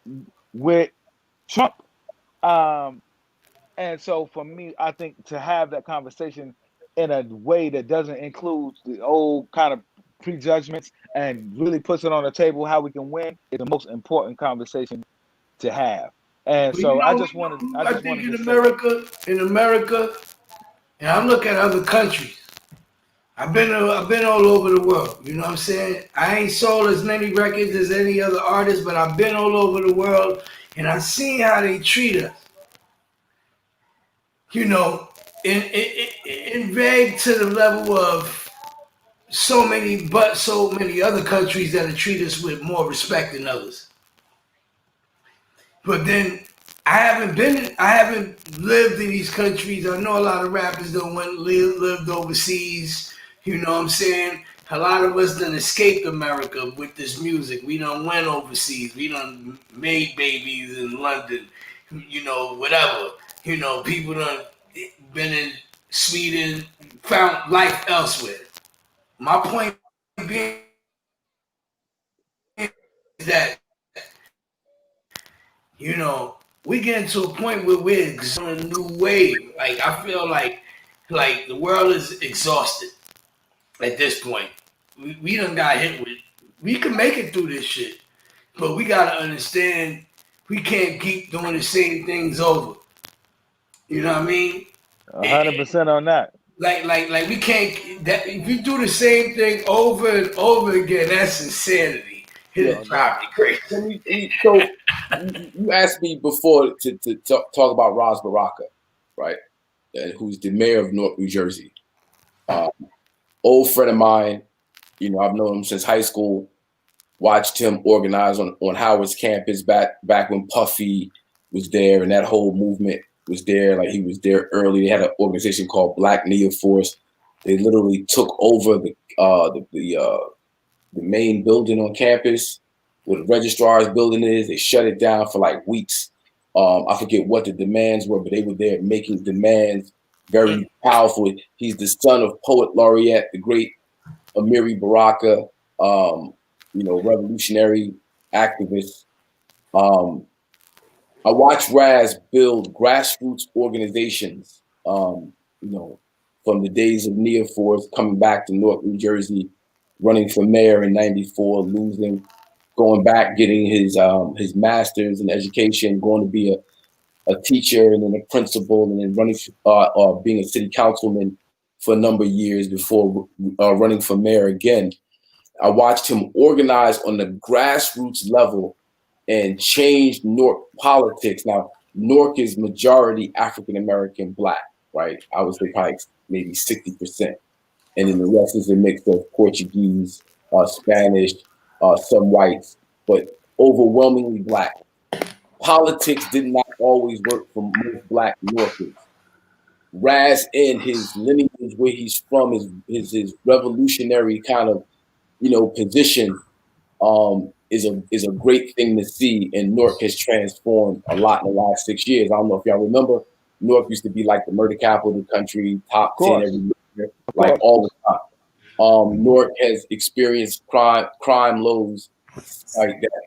with Trump. And so for me, I think to have that conversation in a way that doesn't include the old kind of prejudgments and really puts it on the table how we can win is the most important conversation to have. And But so I think in America, and I look at other countries. I've been all over the world. You know what I'm saying? I ain't sold as many records as any other artist, but I've been all over the world, and I've seen how they treat us. In vague to the level of so many other countries that treat us with more respect than others. But then I haven't lived in these countries. I know a lot of rappers that lived overseas. You know what I'm saying? A lot of us done escaped America with this music. We done went overseas. We done made babies in London. Whatever. People done been in Sweden, found life elsewhere. My point being is that, we getting to a point where we're on a new wave. Like, I feel like the world is exhausted at this point. We done got hit with, we can make it through this shit, but we gotta understand we can't keep doing the same things over. You know what I mean? 100% on that. Like we can't. That if you do the same thing over and over again, that's insanity. It'll drive me crazy. So you asked me before to talk about Ras Baraka, right? Who's the mayor of Newark, New Jersey. Old friend of mine. I've known him since high school. Watched him organize on Howard's campus back when Puffy was there, and that whole movement was there. Like, he was there early. They had an organization called Black Neo Force. They literally took over the main building on campus, where the registrar's building is. They shut it down for like weeks. I forget what the demands were, but they were there making demands very powerful. He's the son of Poet Laureate, the great Amiri Baraka, revolutionary activist. I watched Raz build grassroots organizations, from the days of Neo Force, coming back to Newark, New Jersey, running for mayor in '94, losing, going back, getting his master's in education, going to be a teacher and then a principal, and then running being a city councilman for a number of years before running for mayor again. I watched him organize on the grassroots level and change Newark politics. Now, Newark is majority African American Black, right? I would say probably maybe 60%. And then the rest is a mix of Portuguese, Spanish, some whites, but overwhelmingly Black. Politics did not always work for most Black New Yorkers. Raz, in his lineage, where he's from, his revolutionary kind of, position, is a great thing to see. And Newark has transformed a lot in the last 6 years. I don't know if y'all remember, Newark used to be like the murder capital of the country, top 10 every year, like all the time. Newark has experienced crime lows like that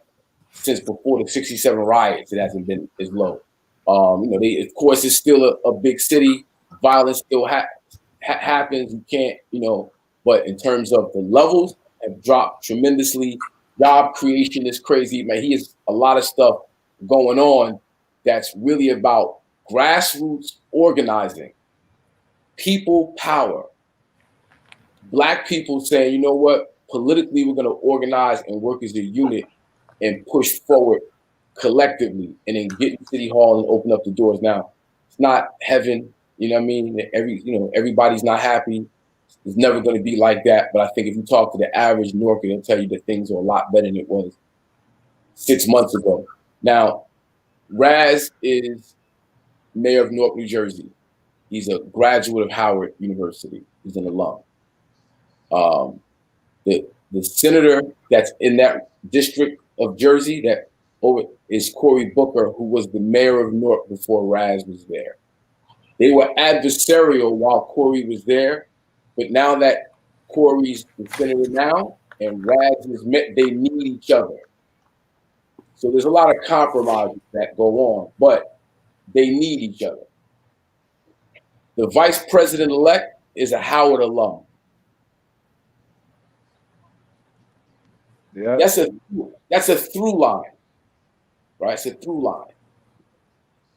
since before the '67 riots. It hasn't been as low. Of course, it's still a big city. Violence still happens. You can't, but in terms of the levels have dropped tremendously. Job creation is crazy, man. He has a lot of stuff going on that's really about grassroots organizing, people power. Black people saying, you know what, politically, we're going to organize and work as a unit and push forward collectively, and then get in City Hall and open up the doors. Now, it's not heaven, you know what I mean? Everybody's not happy. It's never going to be like that. But I think if you talk to the average New Yorker, they'll tell you that things are a lot better than it was 6 months ago. Now, Raz is mayor of Newark, New Jersey. He's a graduate of Howard University. He's an alum. The senator that's in that district of Jersey is Cory Booker, who was the mayor of Newark before Raz was there. They were adversarial while Cory was there, but now that Cory's the senator now and Raz is met, they need each other. So there's a lot of compromises that go on, but they need each other. The vice president-elect is a Howard alum. Yeah, that's a through line, right? It's a through line.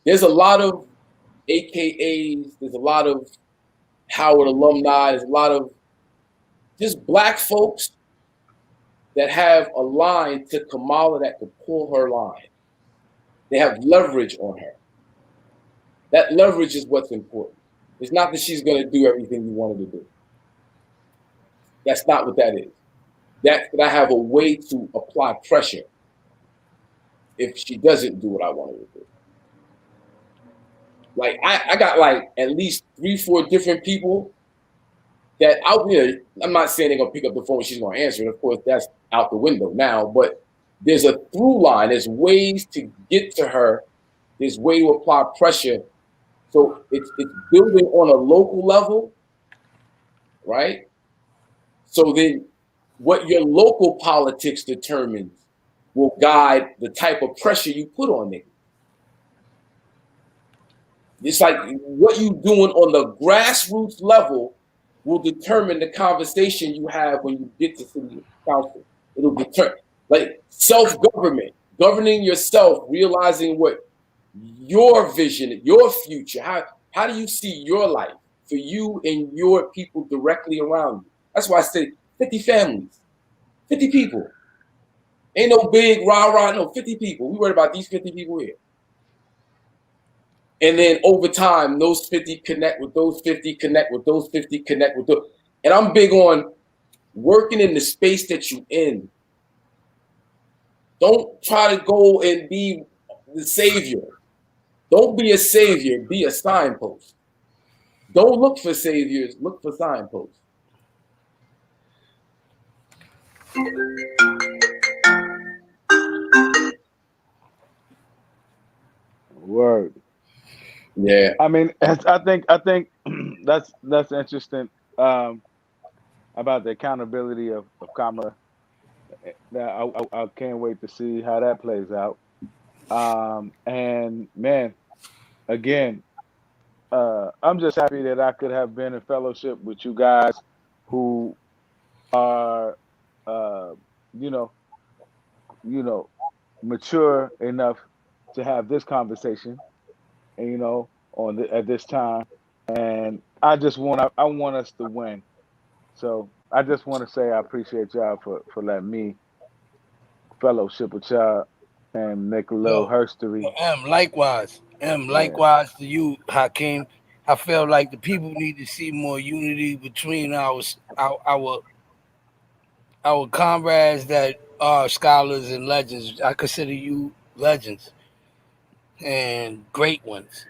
There's a lot of AKAs. There's a lot of Howard alumni. There's a lot of just Black folks that have a line to Kamala that could pull her line. They have leverage on her. That leverage is what's important. It's not that she's going to do everything you want her to do. That's not what that is. That I have a way to apply pressure if she doesn't do what I want her to do. Like I got like at least 3-4 different people that out there. I'm not saying they're gonna pick up the phone and she's gonna answer it. Of course, that's out the window now. But there's a through line. There's ways to get to her. There's way to apply pressure. So it's building on a local level, right? So then what your local politics determines will guide the type of pressure you put on it. It's like what you're doing on the grassroots level will determine the conversation you have when you get to city council. It'll determine, like self-government, governing yourself, realizing what your vision, your future, how do you see your life for you and your people directly around you? That's why I say 50 families, 50 people. Ain't no big rah-rah, no, 50 people. We worried about these 50 people here. And then over time, those 50 connect with those 50, connect with those 50, connect with those. And I'm big on working in the space that you're in. Don't try to go and be the savior. Don't be a savior, be a signpost. Don't look for saviors, look for signposts. Word. Yeah. I mean, I think that's interesting about the accountability of Kamala. I can't wait to see how that plays out. And man, again, I'm just happy that I could have been in fellowship with you guys who are, mature enough to have this conversation, and at this time. And I want us to win. So I just want to say I appreciate y'all for letting me fellowship with y'all and make a little Yo, herstory. likewise. Yeah. Likewise to you, Hakim. I feel like the people need to see more unity between our comrades that are scholars and legends. I consider you legends and great ones.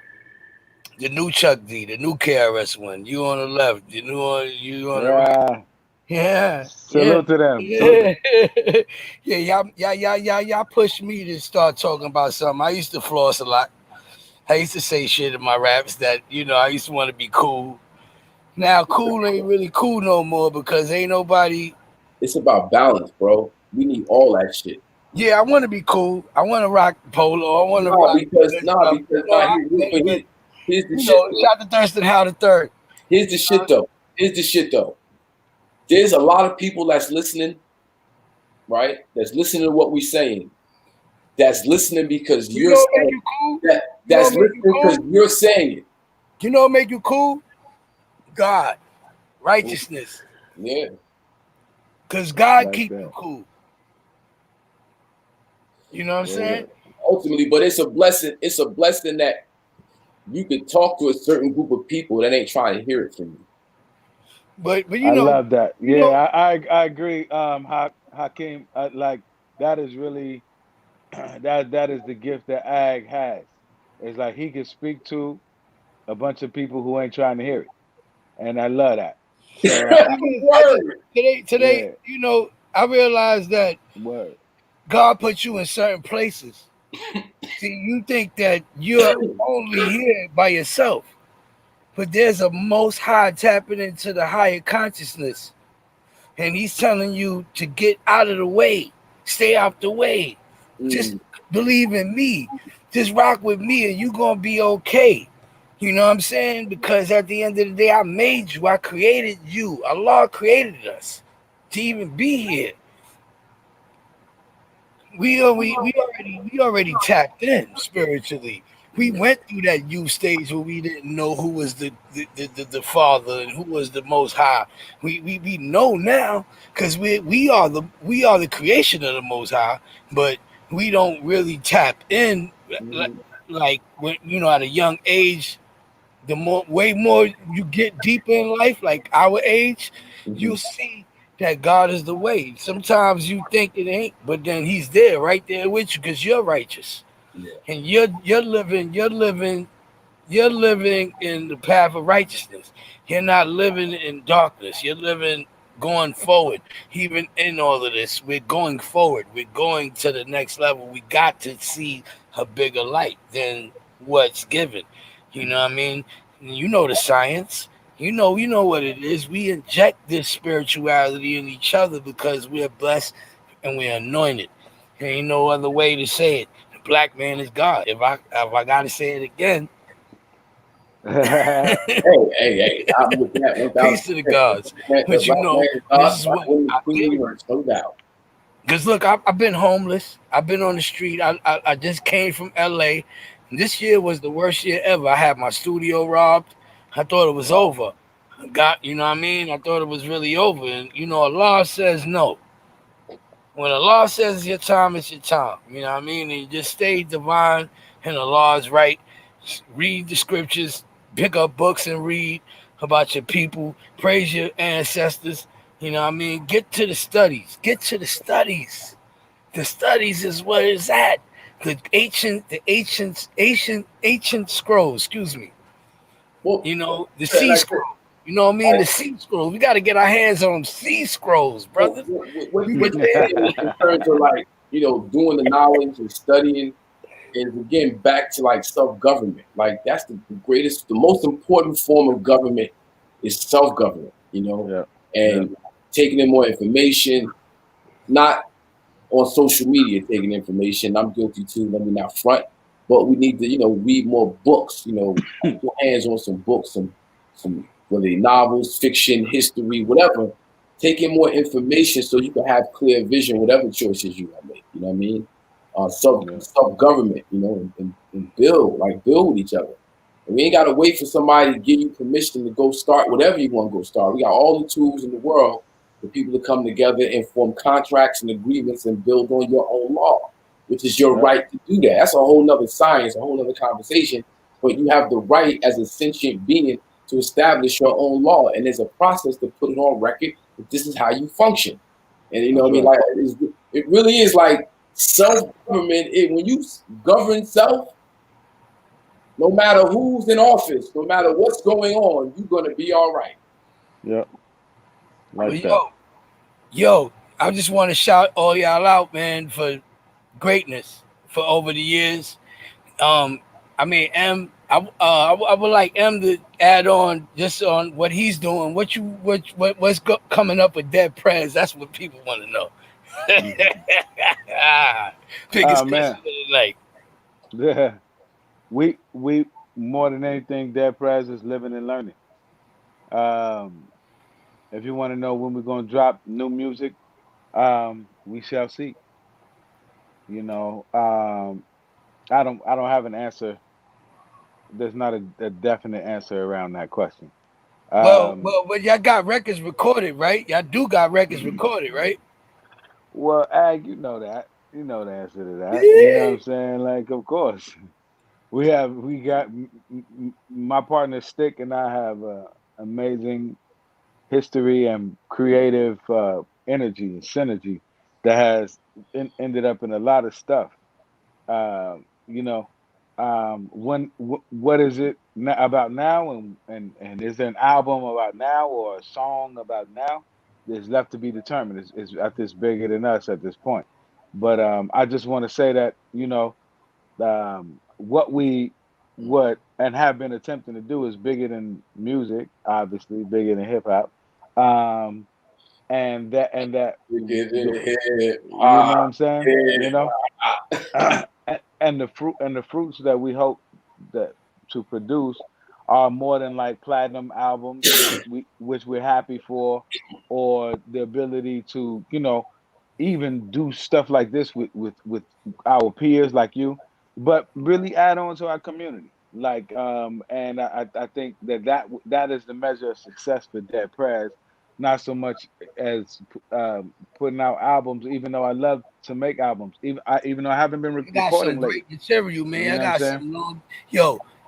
The new Chuck D, the new KRS one. You on the left. You on the right. Yeah. Yeah, yeah, Salute to them. Salute to yeah, yeah. Y'all pushed me to start talking about something. I used to floss a lot. I used to say shit in my raps that I used to want to be cool. Now cool ain't really cool no more because ain't nobody. It's about balance, bro. We need all that shit. Yeah, I want to be cool. I want to rock polo. I want to Nah, rock. because here's the shit though. Shout to Thurston How the Third. Here's the shit though. Here's the shit though. There's a lot of people that's listening, right? That's listening to what we're saying. That's listening because you're saying you cool? that's listening because you're saying it. You know what make you cool? God, righteousness. Yeah. Because God Like keep that. you cool. You know what I'm saying? Ultimately, but it's a blessing. It's a blessing that you could talk to a certain group of people that ain't trying to hear it from you. But I love that. Yeah, I agree. Hakim, like that is really that is the gift that Ag has. It's like he can speak to a bunch of people who ain't trying to hear it, and I love that. So today, yeah. I realized that Word. God put you in certain places. See, you think that you're only here by yourself, but there's a most high tapping into the higher consciousness, and he's telling you to get out of the way, stay out the way, just believe in me, just rock with me, and you're gonna be okay. You know what I'm saying? Because at the end of the day, I made you, I created you. Allah created us to even be here. We already tapped in spiritually. We went through that youth stage where we didn't know who was the Father and who was the Most High. We know now because we are the creation of the Most High, but we don't really tap in like when at a young age. The way more you get deeper in life, like our age, you'll see that God is the way. Sometimes you think it ain't, but then He's there, right there with you, because you're righteous, and you're living in the path of righteousness. You're not living in darkness. You're living going forward. Even in all of this, we're going forward. We're going to the next level. We got to see a bigger light than what's given. You know what I mean? You know the science. You know what it is. We inject this spirituality in each other because we're blessed and we're anointed. There ain't no other way to say it. The black man is God. If I gotta say it again. hey, I'm with that. Peace to the gods. But this is what I did. Because look, I've been homeless. I've been on the street. I just came from LA. This year was the worst year ever. I had my studio robbed. I thought it was over. You know what I mean? I thought it was really over. And, Allah says no. When Allah says it's your time, it's your time. You know what I mean? And you just stay divine and Allah is right. Read the scriptures, pick up books and read about your people. Praise your ancestors. You know what I mean? Get to the studies. The studies is what it's at. The ancient scrolls, excuse me. Well, the sea scroll. You know what I mean? The sea scrolls. We got to get our hands on them sea scrolls, brother. What you were saying in terms of like, doing the knowledge and studying is again back to like self-government. Like that's the most important form of government is self-government, and taking in more information, not on social media taking information. I'm guilty too, let me not front. But we need to, read more books, put hands on some books, some whether they novels, fiction, history, whatever. Take in more information so you can have clear vision, whatever choices you want to make. You know what I mean? Self-government, and build with each other. And we ain't got to wait for somebody to give you permission to go start whatever you want to go start. We got all the tools in the world. for people to come together and form contracts and agreements and build on your own law, which is your right to do that. That's a whole nother science, a whole nother conversation. But you have the right as a sentient being to establish your own law, and there's a process to put it on record that this is how you function. And you know what I mean? Like it really is like self-government. When you govern self, no matter who's in office, no matter what's going on, you're gonna be all right. Yep. Like yo, I just want to shout all y'all out, man, for greatness for over the years. I mean, I would like M to add on just on what he's doing. What's coming up with Dead Prez? That's what people want to know. Biggest question of the night. Yeah, we more than anything, Dead Prez is living and learning. If you want to know when we're gonna drop new music, we shall see. You know, I don't have an answer. There's not a definite answer around that question. Well, y'all got records recorded, right? Y'all do got records recorded, right? Well, Ag, you know that. You know the answer to that. You know what I'm saying? Like, of course. We got my partner Stick and I have amazing history and creative energy and synergy that has ended up in a lot of stuff. You know, what is it about now, and is there an album about now or a song about now? Is left to be determined. Is at this bigger than us at this point. But I just want to say that, you know, what and have been attempting to do is bigger than music, obviously bigger than hip hop, and that You know what I'm saying, you know, and the fruits that we hope that to produce are more than like platinum albums, which we're happy for, or the ability to, you know, even do stuff like this with our peers like you, but really add on to our community. Like, and I think that is the measure of success for Dead Prez, not so much as putting out albums. Even though I love to make albums, even though I haven't been recording lately. Great material, man. You know I got some long,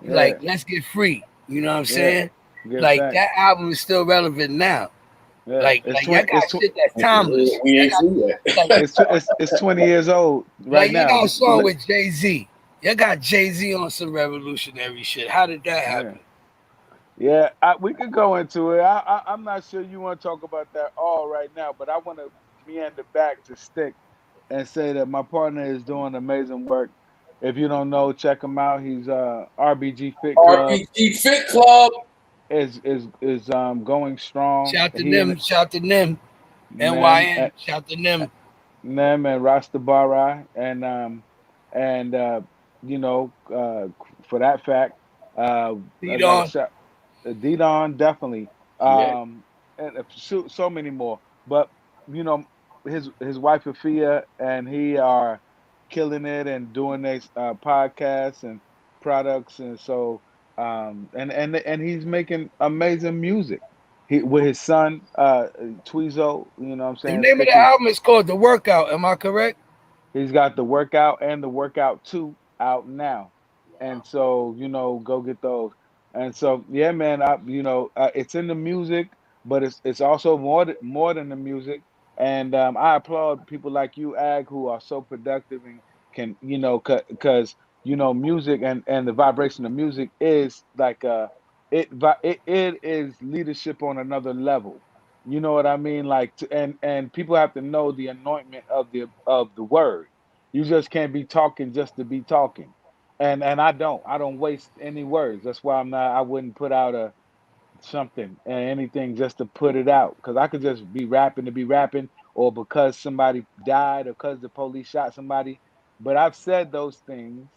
like Let's Get Free. You know what I'm saying? Like back. that album is still relevant now. Yeah. Like y'all got shit that's timeless. We ain't seen that. It's 20 years old right now. You got a song with Jay-Z. You got Jay-Z on some revolutionary shit. How did that happen? Yeah, we could go into it. I'm not sure you want to talk about that all right now, but I want to meander back to Stick and say that my partner is doing amazing work. If you don't know, check him out. He's RBG Fit Club. RBG Fit Club is going strong. Shout to them. NYN. Shout to them. Nem and Rastafari and you know, for that fact, D-Don definitely, and so many more. But you know, his wife Afia and he are killing it and doing their podcasts and products, and so and he's making amazing music. With his son Tweezo, you know what I'm saying? The name of the album is called The Workout. Am I correct? He's got The Workout and The Workout 2 out now. And so, you know, go get those. And so, yeah, man, it's in the music, but it's also more than the music. And I applaud people like you, Ag, who are so productive and can, you know, because, you know, music and the vibration of music is like it is leadership on another level. You know what I mean? Like, and people have to know the anointment of the word. You just can't be talking just to be talking. And I don't waste any words. That's why I wouldn't put out something and anything just to put it out, because I could just be rapping to be rapping, or because somebody died, or because the police shot somebody. But I've said those things,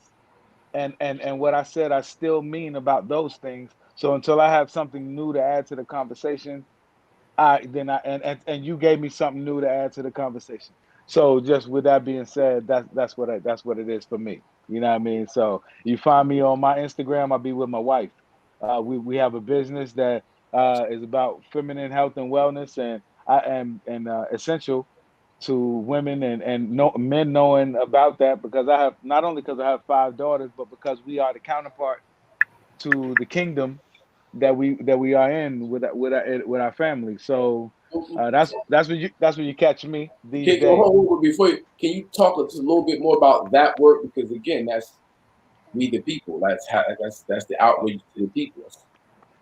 and what I said I still mean about those things. So until I have something new to add to the conversation, and you gave me something new to add to the conversation. So just with that being said, that's what it is for me. You know what I mean? So you find me on my Instagram. I'll be with my wife. We have a business that is about feminine health and wellness, and essential to women and men knowing about that, because I have, not only because I have 5 daughters, but because we are the counterpart to the kingdom that we are in with our family. So that's where you catch me these Can, days. hold on, before you, can you talk just a little bit more about that work? Because again, that's we the people. That's the outreach to the people.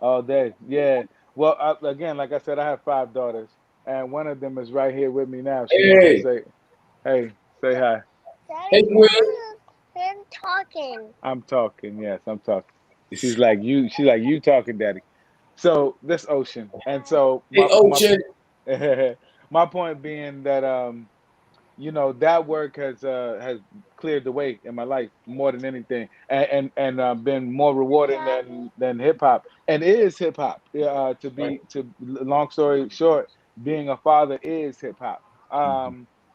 All day, yeah. Well, again, like I said, I have 5 daughters, and one of them is right here with me now. She wants to Hey, say, "Hey, say hi." hey, Daddy, Queen. I'm talking. I'm talking. Yes, I'm talking. She's like you. She's like you talking, Daddy. So this Ocean, and so Hey, Ocean. my point being that that work has cleared the way in my life more than anything, and been more rewarding than hip hop, and is hip hop. Long story short, being a father is hip hop.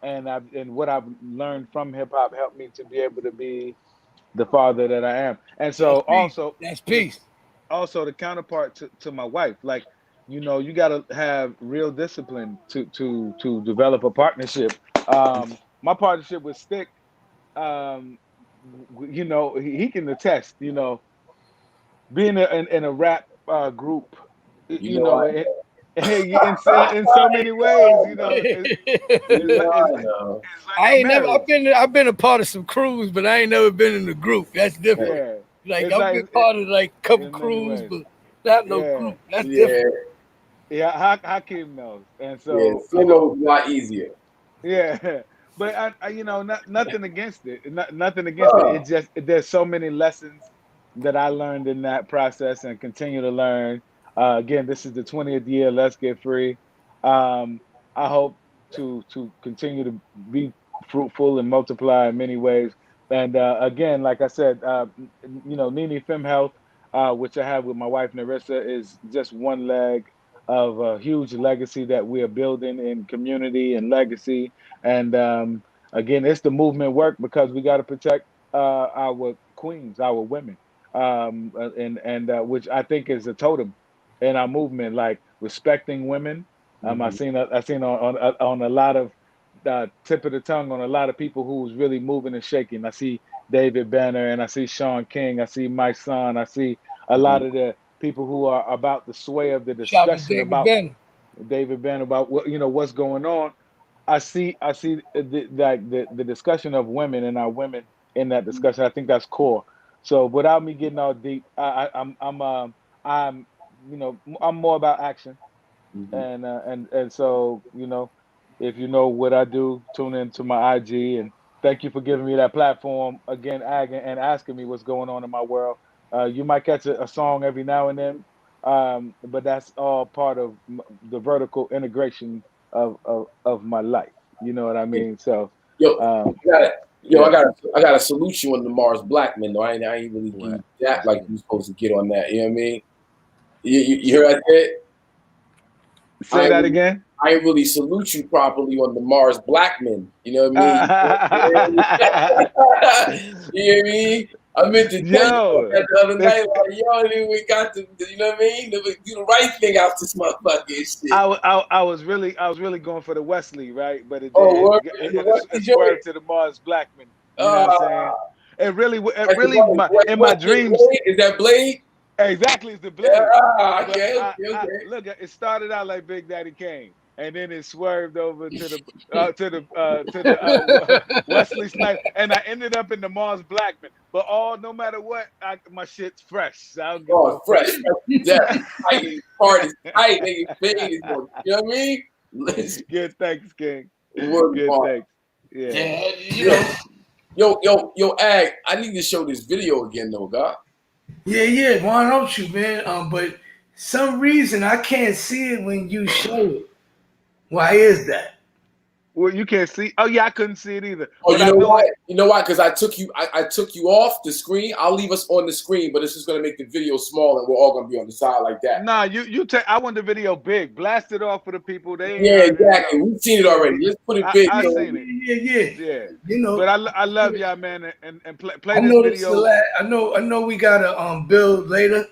And what I've learned from hip hop helped me to be able to be the father that I am. And That's so peace. also That's peace. the counterpart to my wife, like, you got to have real discipline to develop a partnership. My partnership with Stick, um he can attest, being in a rap group, You know I in so many ways, you it's like know it's, I know. it's like I a ain't never. marriage. I've been a part of some crews, but I ain't never been in a group. That's different. Yeah, Like it's I've like been part of like a couple in many crews, ways. but not no Yeah, group. That's Yeah, different. yeah. Hakim knows, and yeah. so Solo's a lot easier. yeah, but nothing against it. Nothing against it. Huh. It just there's so many lessons that I learned in that process and continue to learn. Again, this is the 20th year. Let's get free. I hope to continue to be fruitful and multiply in many ways. And again, like I said, Nini Fem Health, which I have with my wife Narissa, is just one leg of a huge legacy that we are building in community and legacy. And again, it's the movement work, because we got to protect our queens, our women, and which I think is a totem in our movement, like respecting women. Mhm. I seen on a lot of tip of the tongue on a lot of people who's really moving and shaking. I see David Banner, and I see Sean King. I see Mike Son. I see a lot Mhm. of the people who are about the sway of the Shout out to discussion David about Ben. David Banner, about what's going on. I see the discussion of women and our women in that discussion. I think that's core. So without me getting all deep, I'm I'm more about action, Mhm. and so if you know what I do, tune into my IG, and thank you for giving me that platform again, and asking me what's going on in my world. You might catch a song every now and then, but that's all part of the vertical integration of my life. You know what I mean? So, Yo, um, I got yo, yeah. I got to salute you on the Mars Blackman though. I ain't really give What? you that What's like good? you supposed to get on that. You know what I mean? You hear that? Say that again. I ain't really salute you properly on the Mars Blackman. You know what I mean? You hear me? I meant to tell you about Yo, that the other it's night. Like, yo, then we got to, you know what I mean? Do the right thing out this motherfucking shit. I was really going for the Wesley, right? But Oh, word, it the joint. swerved to the Mars Blackman. You know what I'm saying? Uh, It that's the really, one. in my What is dreams, Blade? Is that Blade? exactly, is the Yeah, Blade. But okay, okay, okay. look, it started out like Big Daddy Kane, and then it swerved over to the Wesley Snipes, and I ended up in the Mars Blackman. But no matter what, my shit's fresh. So I don't give Oh, no fresh, fuck. fresh to death. Tight, hard is tight, nigga. Fade is going. You know what I mean? Let's Good, thanks, King. work Good, on. thanks. Yeah. Yeah, you Yo, know. Ag. I need to show this video again, though, God. Yeah, yeah. Why don't you, man? But some reason I can't see it when you show it. Why is that? Well, you can't see. Oh yeah, I couldn't see it either. Oh, But you I know know why? it. You know why? Because I took you off the screen. I'll leave us on the screen, but it's just gonna make the video small, and we're all gonna be on the side like that. Nah, you take. I want the video big. Blast it off for the people. They ain't Yeah, heard it exactly. enough. We've seen it Yeah, already. Let's put it I big. I So seen it. Yeah, yeah, yeah. Yeah, You know, but I love y'all, man, and play I this know this the video. last. I know we gotta build later,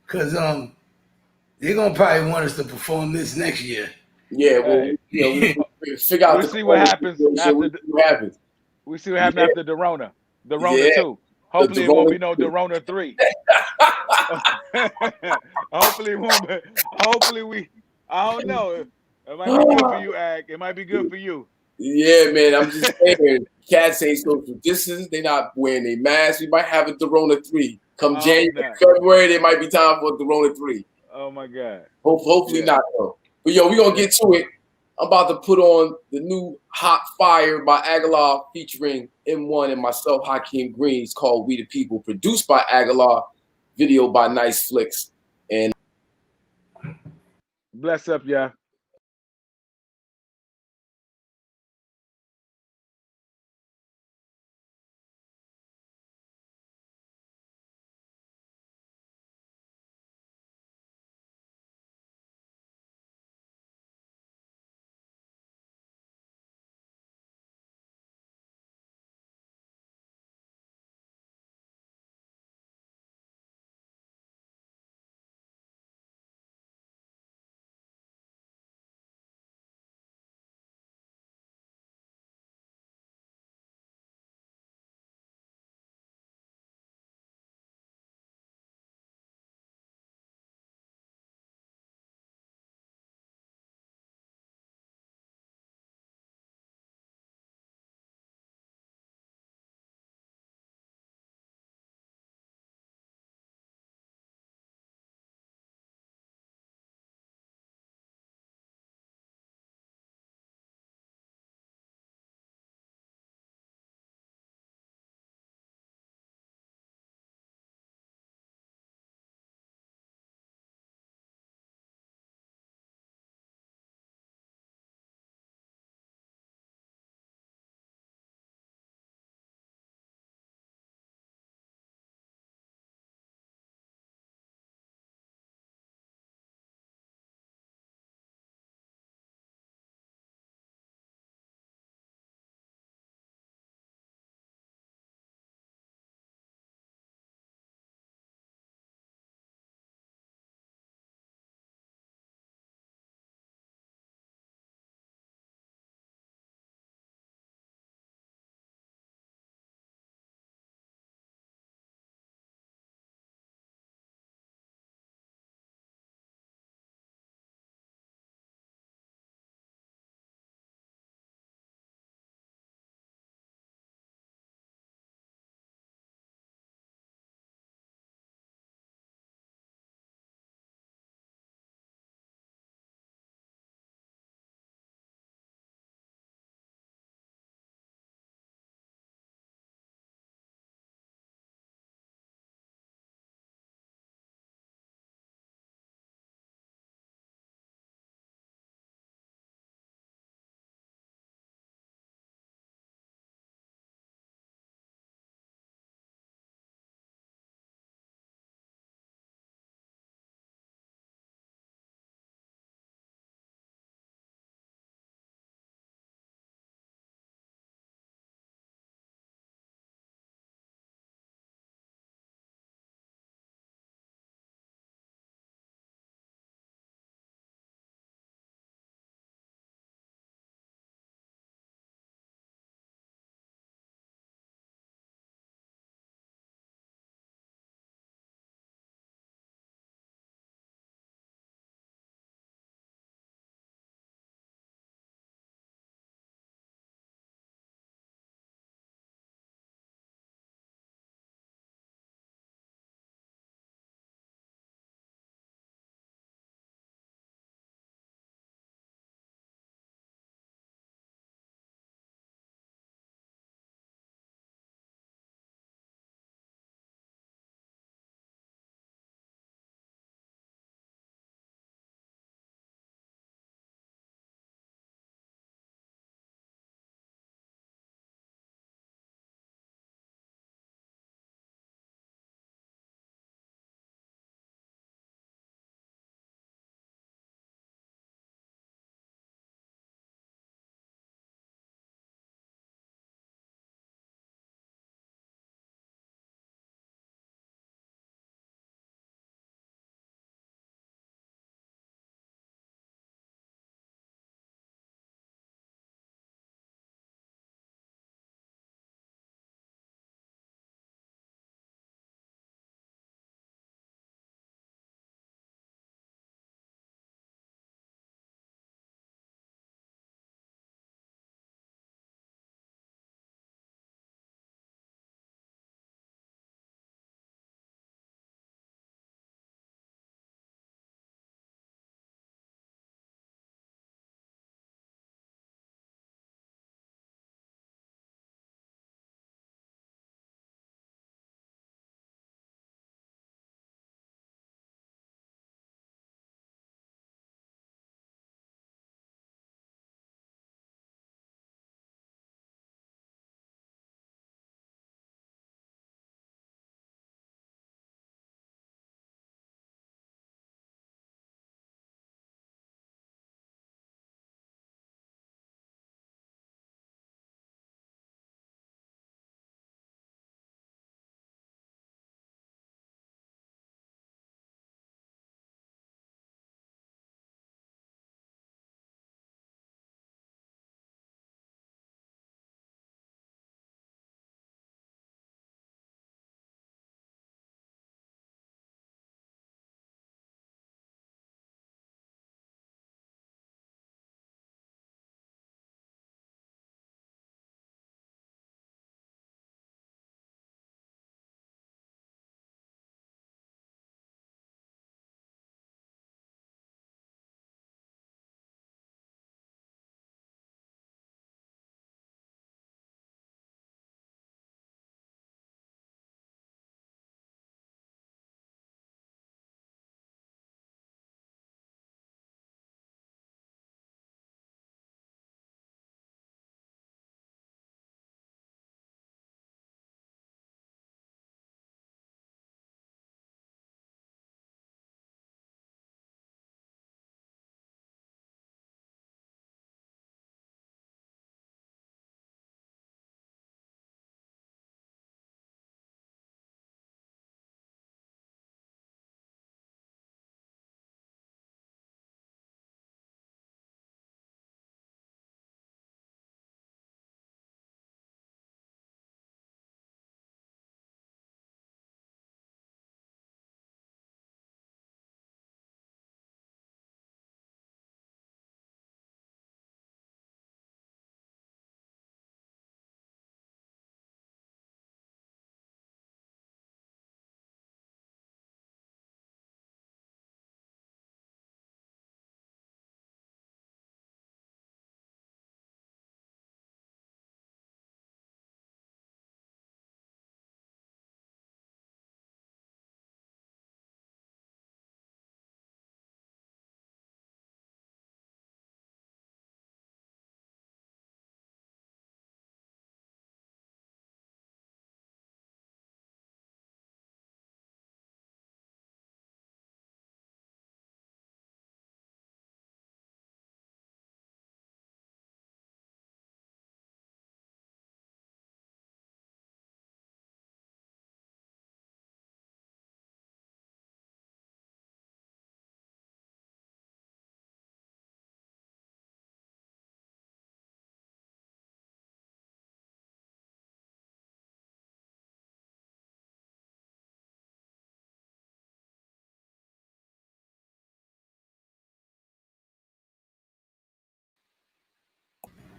cause they're gonna probably want us to perform this next year. Yeah, well, Hey, we figure out we'll the see what corona happens situation. after. We see what happens. We see what happens Yeah, after the Rona. The Rona yeah. 2. The Hopefully it won't corona. be no Rona 3. Hopefully it won't be. Hopefully we. I don't know. It might be good for you, Ag. It might be good for you. Yeah, man. I'm just saying. Cats ain't social distance. They not wearing a mask. We might have a Corona 3. Come I hope January, not. February, there might be time for a Corona 3. Oh my God. Hopefully Yeah. not though. But yo, we gonna Yeah. get to it. I'm about to put on the new Hot Fire by Agallah featuring M1 and myself, Hakim Green. It's called We the People, produced by Agallah, video by Nice Flicks. And Bless up, yeah.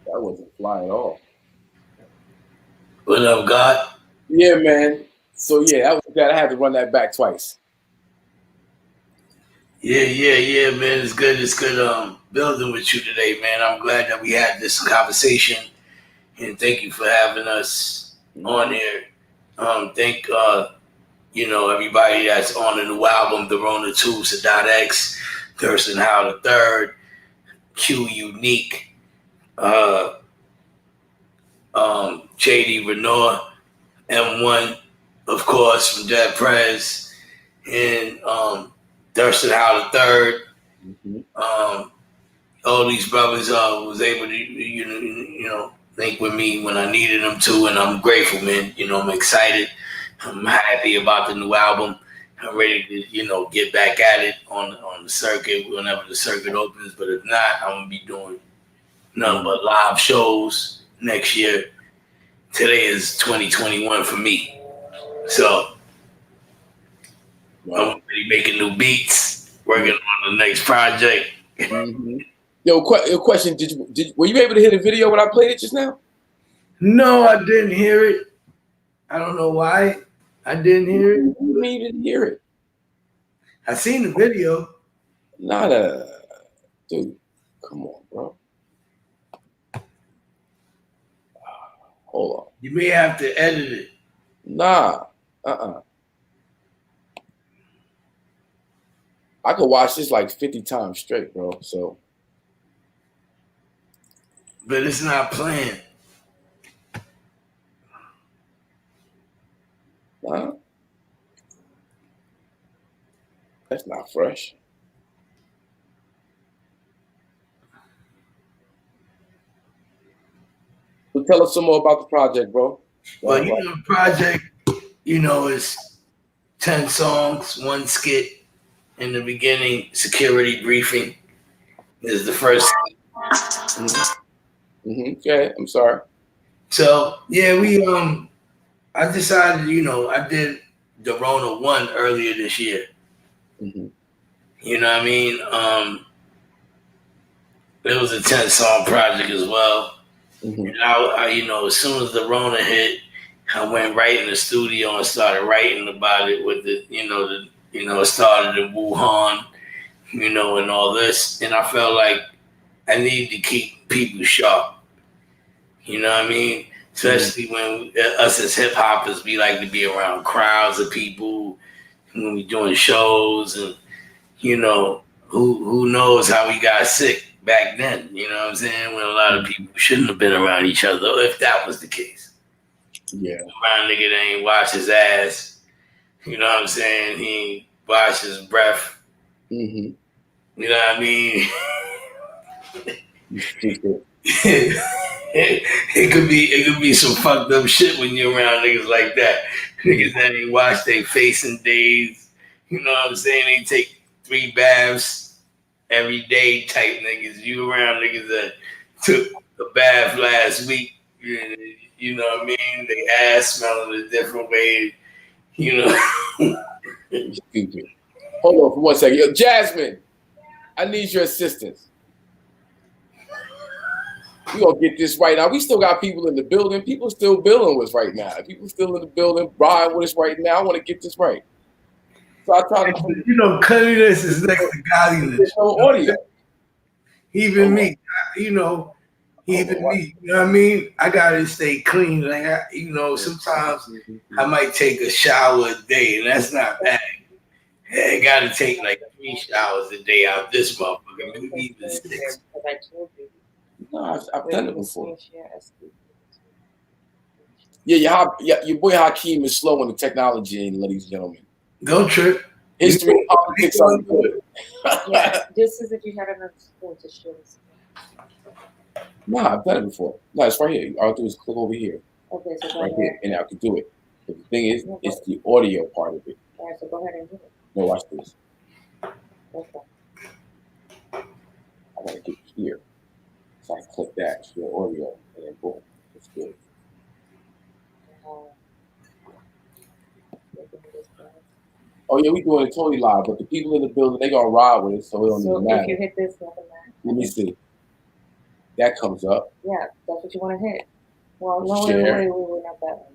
That wasn't fly at all. What up, God? Yeah, man. So yeah, that was that. I had to run that back twice. Yeah, man. It's good. It's good building with you today, man. I'm glad that we had this conversation, and thank you for having us on here. Thank everybody that's on the new album, The Rona 2, Sadat X, Thurston Howe the Third, Q Unique, JD Renoir, M1, of course, from Dead Prez, and Thurston Howe the Third. All these brothers was able to link with me when I needed them to, and I'm grateful, man. I'm excited. I'm happy about the new album. I'm ready to get back at it on the circuit whenever the circuit opens. But if not, I'm gonna be doing nothing but live shows next year. Today is 2021 for me, so I'm already making new beats, working on the next project. Yo, question: were you able to hear the video when I played it just now? No, I didn't hear it. I don't know why I didn't hear it. You didn't hear it. I seen the video. Dude, come on, bro. Hold on. You may have to edit it. Nah. I could watch this like 50 times straight, bro. So. But it's not playing. Nah. That's not fresh. So tell us some more about the project, bro. Well, the project, is 10 songs, one skit. In the beginning, security briefing is the first. Okay, I'm sorry. So yeah, I decided, I did the Rona 1 earlier this year. You know what I mean? It was a 10-song project as well. And I, as soon as the Rona hit, I went right in the studio and started writing about it with it started in Wuhan, and all this. And I felt like I needed to keep people sharp. You know what I mean? Especially when us as hip hoppers, we like to be around crowds of people when we doing shows, and who knows how we got sick back then. You know what I'm saying? When a lot of people shouldn't have been around each other, if that was the case. Yeah. Around nigga that ain't wash his ass. You know what I'm saying? He ain't wash his breath. You know what I mean? It could be some fucked up shit when you're around niggas like that. Niggas that ain't wash their face in days. You know what I'm saying? They take 3 baths every day type niggas. You around niggas that took a bath last week. You know what I mean? They ass smelling a different way. Stupid. Hold on for 1 second. Yo, Jasmine, I need your assistance. We gonna get this right now. We still got people in the building. People still building with us right now. People still in the building, riding with us right now. I want to get this right. So I try to. Cleanliness is next to godliness. No audio. Even me, even me. You know what I mean? I gotta stay clean. Like sometimes I might take a shower a day, and that's not bad. I gotta take like 3 showers a day out this motherfucker. Maybe even 6. No, I've done it before. Yeah, your boy Hakim is slow on the technology, ladies and gentlemen. Don't trip. History and politics are good. Yeah, just as if you had enough school to show us. No, I've done it before. No, it's right here. All I do is click over here. Okay, so right here, and I can do it. But the thing is, it's the audio part of it. All right, so go ahead and do it. No, watch this. Okay. I gotta get here. So I can click that, your audio, and then boom, it's good. Oh yeah, we doing it totally live, but the people in the building, they gonna ride with it, so it don't even matter. If you hit this, nothing matters. Let me see. That comes up. Yeah, that's what you want to hit. Well, no, Share. wait, not that one.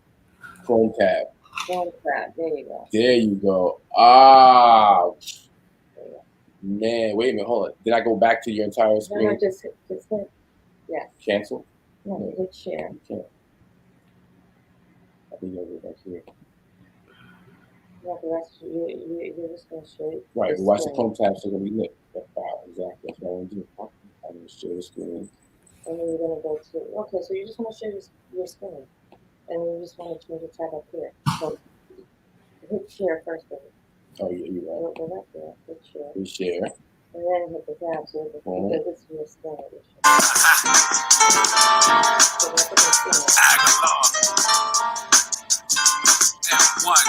Chrome tab. Chrome tab. There you go. There you go. Ah, There you go. man. Wait a minute. Hold on. Did I go back to your entire screen? No, just hit. Yes. Cancel? No, hit share. Okay. I think I'll go back here. Yeah, that's you're just gonna show it. Right, but watch the Chrome tab still gonna be lit. That's exactly. That's what I want to do. I'm gonna share the screen. And then you're gonna go to so you just want to share your screen, and you just want to change the tab up here. So hit share first, baby. Oh yeah, you're right. Go back there. Hit share. We share. And then hit the tab so because this is your screen. So that's what I'm saying. Agallah, M1.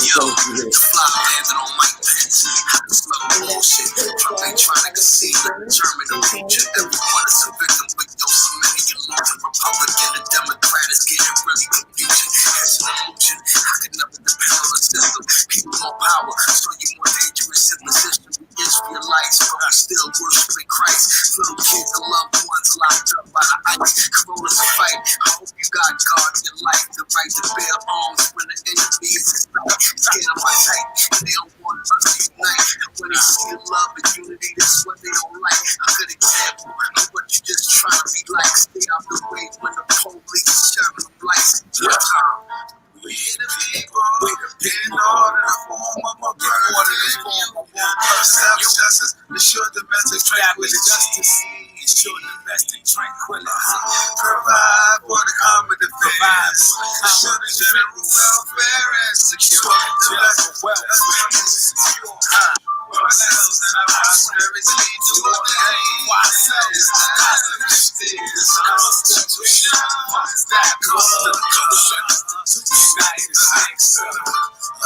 Yo, the fly landed on my pants. I can smell the bullshit. Trump ain't trying to concede. Determine the future. Everyone is a victim, but yo, so many get lost. Republican and Democrat is getting really confusing. It's an illusion. I could never depend on the system. People more power, so you more dangerous in position. We Israelites, but we still worshiping Christ. Little kids and loved ones locked up by the ice. Corona's a fight. I hope you got God in your life. The right to bear arms when the enemy is scared of my sight. They don't want us to unite. When they see love and unity, that's what they don't like. A good example of what you just trying to be like. Stay out the way when the police shine them lights. We the people, we depend on the form of a bird. Self-justice, ensure domestic tranquility. Ensure domestic tranquility. Provide for the common defense. Ensure the general welfare and secure domestic welfare. Ourselves and our prosperity to obtain ourselves. This Constitution that Constitution. United States of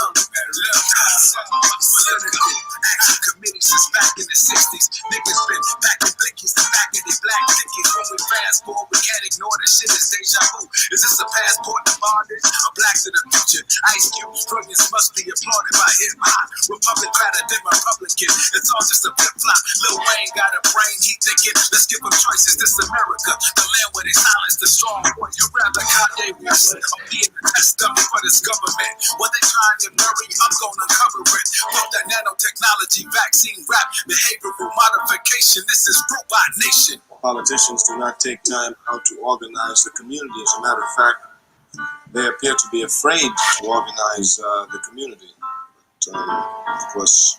America. Political action committee since back in the 60s. Niggas been back in blickies and back in their black dickies. When we fast forward, we can't ignore this shit as deja vu. Is this a passport to bondage? A black to the future. Ice Cube brilliance must be applauded by hip hop. Republican and then Republican. It's all just a flip flop. Lil Wayne got a brain, he thinking, let's give him choices. This America, the land where they silence the strong. You'd rather Kanye West or being the test dummy for this government. What they trying to bury, I'm gonna cover it. With that nanotechnology, vaccine rap, behavioral modification. This is Robot Nation. Politicians do not take time out to organize the community. As a matter of fact, they appear to be afraid to organize the community. But, of course,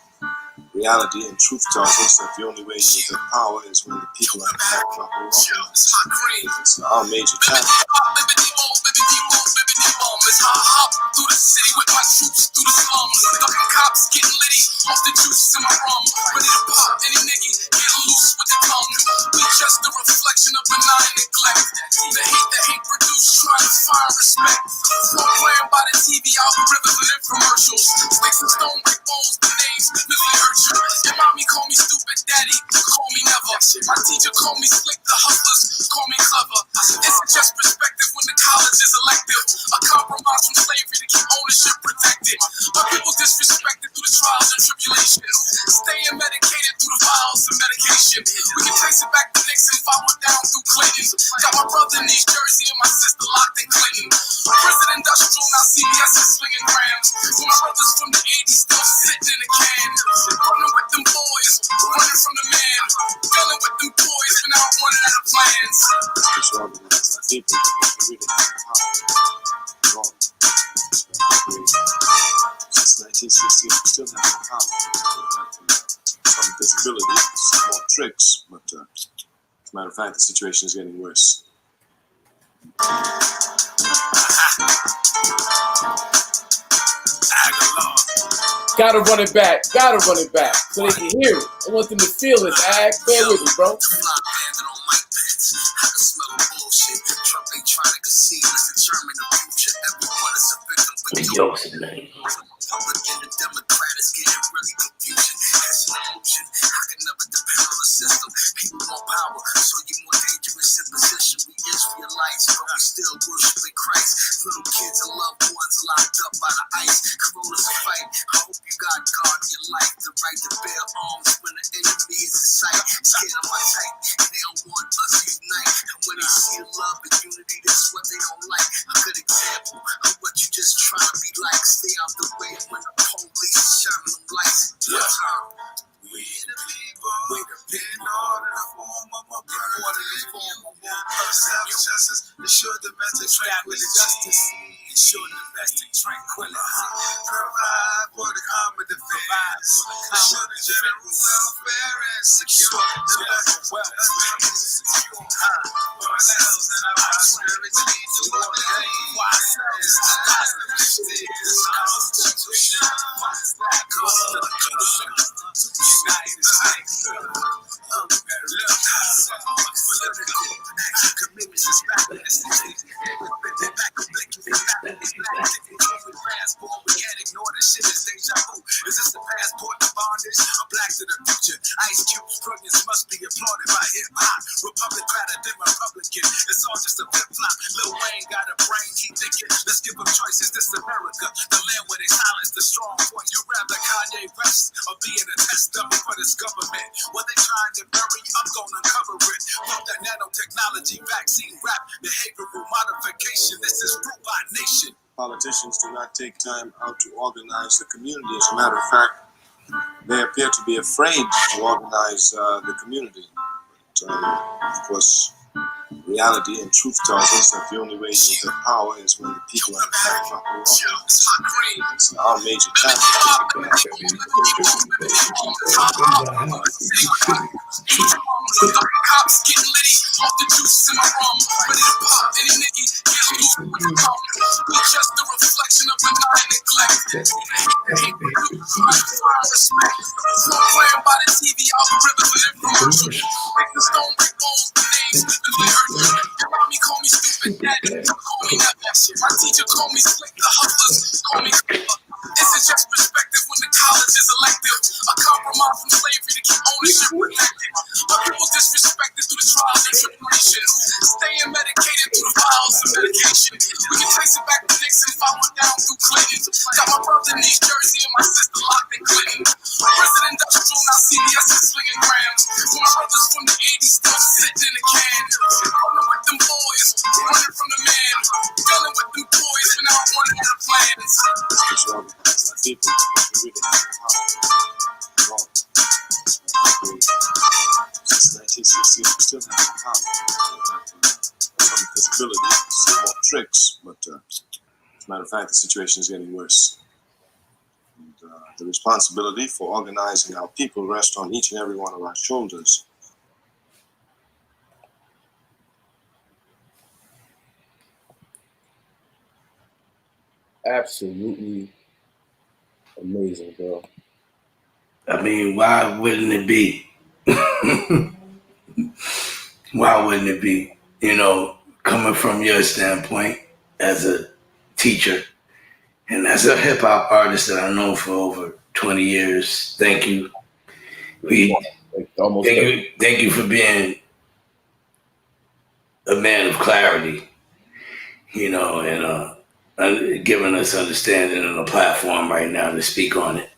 reality and truth tells us that the only way you get power is when the people are properly organized. It's our major challenge. It's hot hop through the city with my troops through the slums. Ducking cops, getting litty off the juice in my rum. Ready to pop any nigga, getting loose with the tongue. We just a reflection of benign neglect. The hate produced, trying to find respect. One playing by the TV algorithms and infomercials. Sticks and stone break bones, the names really hurt you. Your mommy call me stupid, daddy call me never. My teacher call me slick, the hustlers call me clever. It's just perspective when the college is elective. A compromise from slavery to keep ownership protected. My people disrespected through the trials and tribulations. Staying medicated through the vials and medication. We can trace it back to Nixon, followed down through Clinton. Got my brother in East Jersey and my sister locked in Clinton. President Industrial, now CBS is slinging grams. So my brothers from the 80s still sitting in a can. Running with them boys, running from the man. Dealing with them boys, but now running out of plans. Disorganized people, we really have power. Wrong. Since 1960, we still have no power. Some visibility, some more tricks, but as a matter of fact, the situation is getting worse. Gotta run it back. Gotta run it back so they can hear it. I want them to feel it. Ag, bear with me, bro. Yo, tonight. Republican and Democrat is getting really confusing. It's an illusion. I can never depend on the system. People more power, so you're more dangerous in position. We Israelites, but we still worshiping Christ. Little kids and loved ones locked up by the ice. Corona's a fight. I hope you got God in your life. The right to bear arms when the enemy is in sight. Scared of my type. when they see love and unity, that's what they don't like. A good example of what you just trying to be like. Stay out the way when the police shine them lights. We the people, we depend on the form of my self-justice, ensure domestic justice, ensure domestic tranquility, provide for the common defense, ensure the general welfare and secure domestic welfare, secure for ourselves and our prosperity to ordain ourselves. This Constitution, United States, political commitments is fabulous. Passport, we can't ignore this shit is deja vu. Is this the passport to bondage? A black to the future. Ice Cube's brilliance must be applauded by hip hop. Republic rather than Republican. It's all just a flip flop. Lil Wayne got a brain, he thinking. Let's give him choices. This America, the land where they silence the strong point. You rather Kanye West or being a test dummy for this government? What they trying to bury, I'm gonna cover it. Love that nanotechnology, vaccine rap, behavioral modification. This is root by nation. Politicians do not take time out to organize the community. As a matter of fact, they appear to be afraid to organize the community. But, of course, reality and truth tells us that the only way you get power is when the people are properly organized. It's our major challenge. Cops getting litty off the juice in my rum, ready to pop any nigga. We just a reflection of benign neglect. Respect. Playing by the TV algorithm and infomercial. Break the stone, break bones, names, the lyrics. Your mommy call me stupid daddy, call me never. My teacher call me slick, the hustlers call me clever. This is just perspective when the college is elective. A compromise from slavery to keep ownership protected. But people disrespected through the trials and tribulations. Staying medicated through the files of medication. We can trace it back to Nixon, followed down through Clinton. Got my brother in East Jersey and my sister locked in Clinton. Prison industrial, now CBS is slinging grams. So my brothers from the 80s still sitting in the can. Running with them boys, running from the man. Dealing with them boys, but now I'm running out of plans. People really have power. Since 1960, we still have the power. Some visibility, some more tricks, but as a matter of fact, the situation is getting worse. And, the responsibility for organizing our people rests on each and every one of our shoulders. Absolutely amazing, bro. I mean, why wouldn't it be? Why wouldn't it be? You know, coming from your standpoint as a teacher and as a hip hop artist that I've known for over 20 years, thank you. Thank you for being a man of clarity, you know, and giving us understanding and a platform right now to speak on it.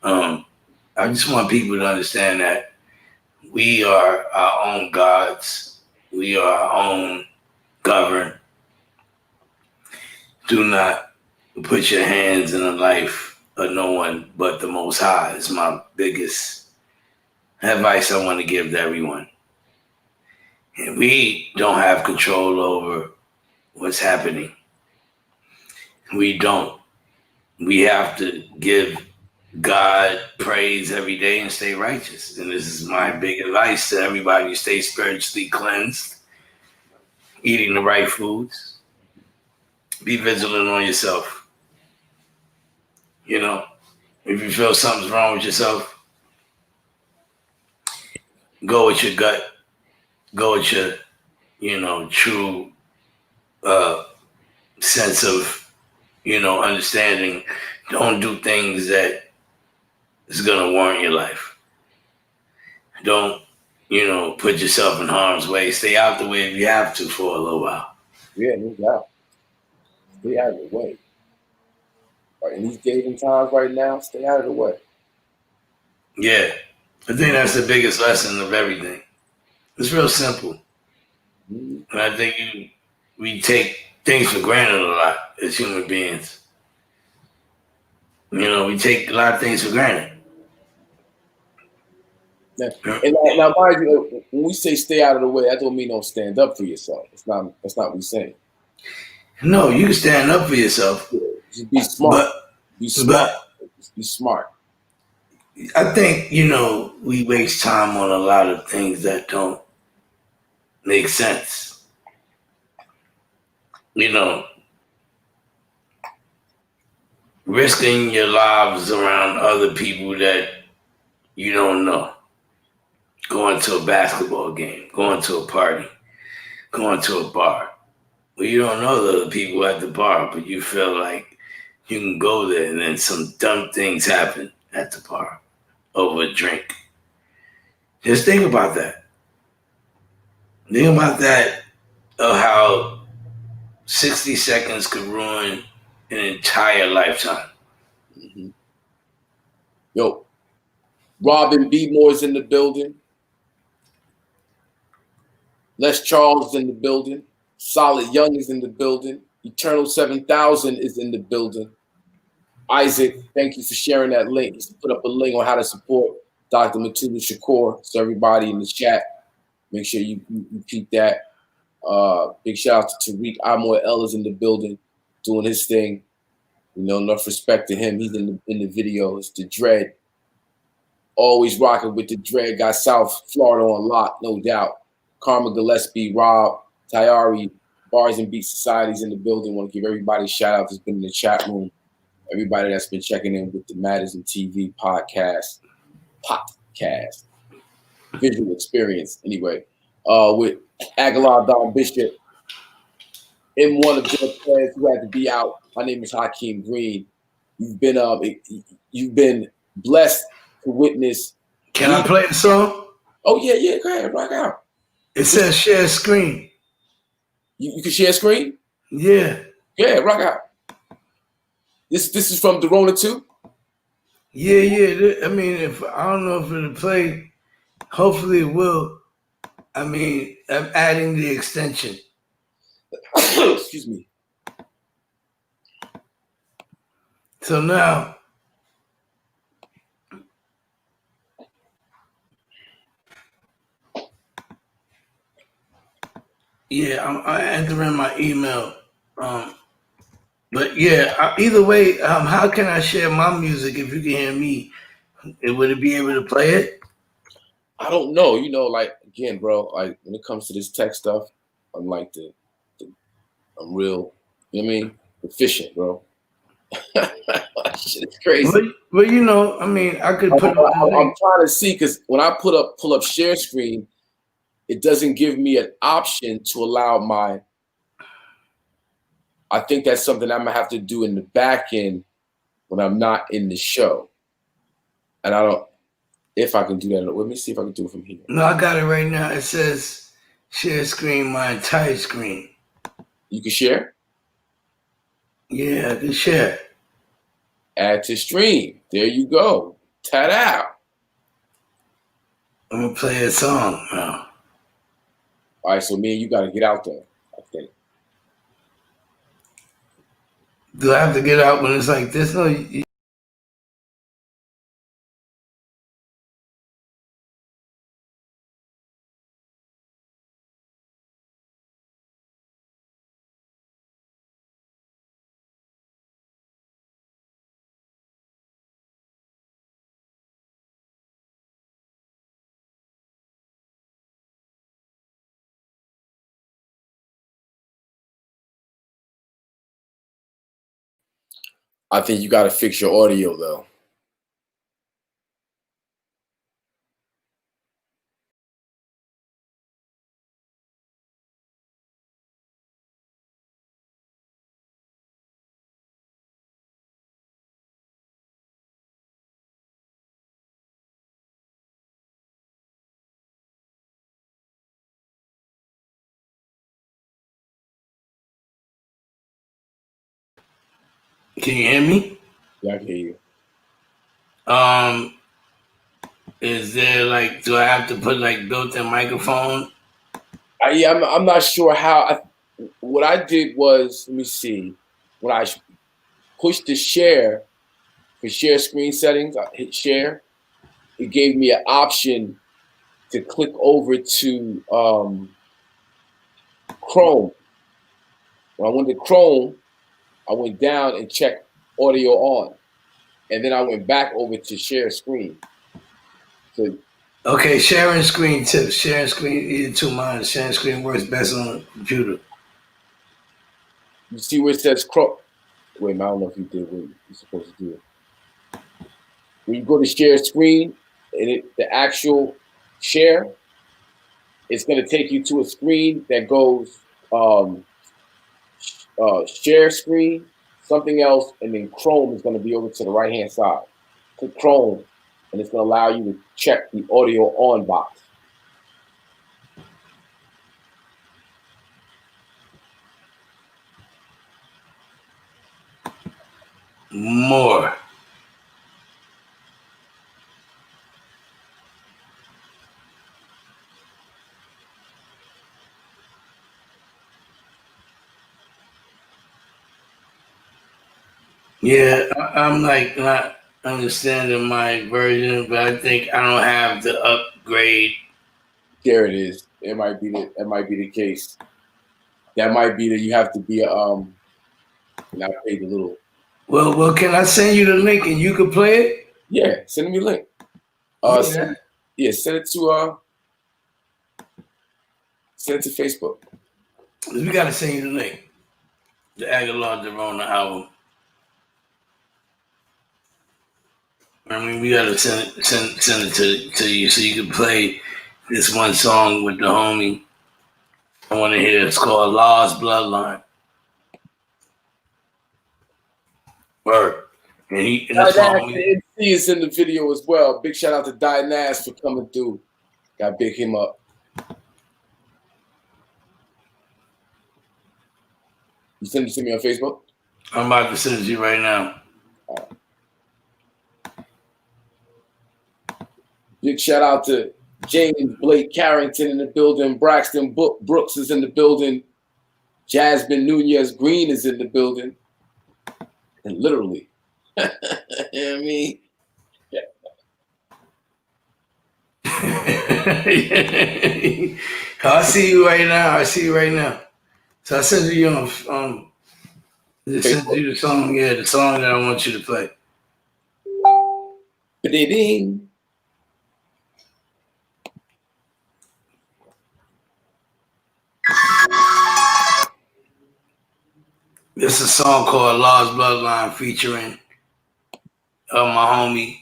I just want people to understand that we are our own gods. We are our own governed. Do not put your hands in the life of no one but the Most High is my biggest advice I want to give to everyone. And we don't have control over what's happening. We don't. We have to give God praise every day and stay righteous. And this is my big advice to everybody: stay spiritually cleansed, eating the right foods, be vigilant on yourself. You know, if you feel something's wrong with yourself, go with your gut, go with your, you know, true sense of, you know, understanding. Don't do things that is going to warrant your life. Don't, you know, put yourself in harm's way. Stay out the way if you have to for a little while. Yeah, no doubt. Stay out of the way. Right, in these dating times right now, stay out of the way. Yeah, I think that's the biggest lesson of everything. It's real simple. Mhm. And I think we take things for granted a lot as human beings. You know, we take a lot of things for granted. Yeah. And now, mind you, when we say stay out of the way, that don't mean don't stand up for yourself. That's not what we're saying. No, you can stand up for yourself. Yeah, just be smart. Be smart. Just be smart. I think, you know, we waste time on a lot of things that don't make sense. You know, risking your lives around other people that you don't know. Going to a basketball game, going to a party, going to a bar. Well, you don't know the other people at the bar, but you feel like you can go there and then some dumb things happen at the bar over a drink. Just think about that. Think about that, of how 60 seconds could ruin an entire lifetime. Mm-hmm. Yo, Robin B. Moore's in the building. Les Charles is in the building. Solid Young is in the building. Eternal 7000 is in the building. Isaac, thank you for sharing that link. He's put up a link on how to support Dr. Matula Shakur. So everybody in the chat, make sure you peep that. Big shout out to Tariq Amor L is in the building doing his thing. You know, enough respect to him. He's in the video. It's the Dread. Always rocking with the Dread. Got South Florida on lock, no doubt. Karma Gillespie, Rob, Tayari, Bars and Beat Society's in the building. Want to give everybody a shout out that's been in the chat room. Everybody that's been checking in with the Madison TV podcast, visual experience. Anyway, with Agallah, Don Bishop, M1 of Prez, who had to be out. My name is Hakim Green. You've been blessed to witness. Can I play the song? Oh yeah, go ahead, rock out. It says share screen. You can share screen? Yeah. Yeah, rock out. This is from Dorona too? Yeah. I mean, I don't know if it'll play. Hopefully it will. I mean, I'm adding the extension. Excuse me. So now, yeah, I'm entering my email. But yeah, either way, how can I share my music if you can hear me? Would it be able to play it? I don't know. You know, like, again, bro, like when it comes to this tech stuff, I'm like I'm real, you know what I mean? Efficient, bro. Shit, it's crazy. Well, you know, I mean, I could put I'm trying to see, because when I pull up share screen, it doesn't give me an option to allow I think that's something I'm gonna have to do in the back end when I'm not in the show. And I don't, if I can do that. Let me see if I can do it from here. No, I got it right now. It says share screen, my entire screen. You can share? Yeah, I can share. Add to stream. There you go. Ta-da. I'm gonna play a song now. All right, so me and you gotta get out there, I think. Do I have to get out when it's like this? No. I think you gotta fix your audio though. Can you hear me? Yeah, I can hear you. Is there like, do I have to put like built-in microphone I'm not sure how. What I did was, let me see. When I pushed the share for share screen settings, I hit share. It gave me an option to click over to Chrome. When I went to Chrome, I went down and checked audio on, and then I went back over to share screen. So, okay, sharing screen tips. Sharing screen, either two minds. Sharing screen works best on a computer. you see where it says Chrome? Wait, I don't know if you did what you're supposed to do. When you go to share screen, and the actual share, it's going to take you to a screen that goes share screen, something else, and then Chrome is going to be over to the right-hand side. Click Chrome, and it's going to allow you to check the audio on box. More. Yeah, I'm like not understanding my version, but I think I don't have the upgrade. There it is. It might be the case. That might be that you have to be not pay the little. Well, can I send you the link and you can play it? Yeah, send me a link. Send it to Facebook. We gotta send you the link. The Agallah and M1 album. I mean, we gotta send it to you so you can play this one song with the homie. I want to hear. It's called Lost Bloodline. Word. And that's my homie. He is in the video as well. Big shout out to Dynas for coming through. Got big him up. You send it to me on Facebook? I'm about to send it to you right now. Big shout out to James Blake Carrington in the building. Braxton Brooks is in the building. Jasmine Nunez Green is in the building. And literally, you know what I mean? Yeah. I see you right now. So I sent you on send you the song. Yeah, the song that I want you to play. Ba-ding. This is a song called Lost Bloodline featuring my homie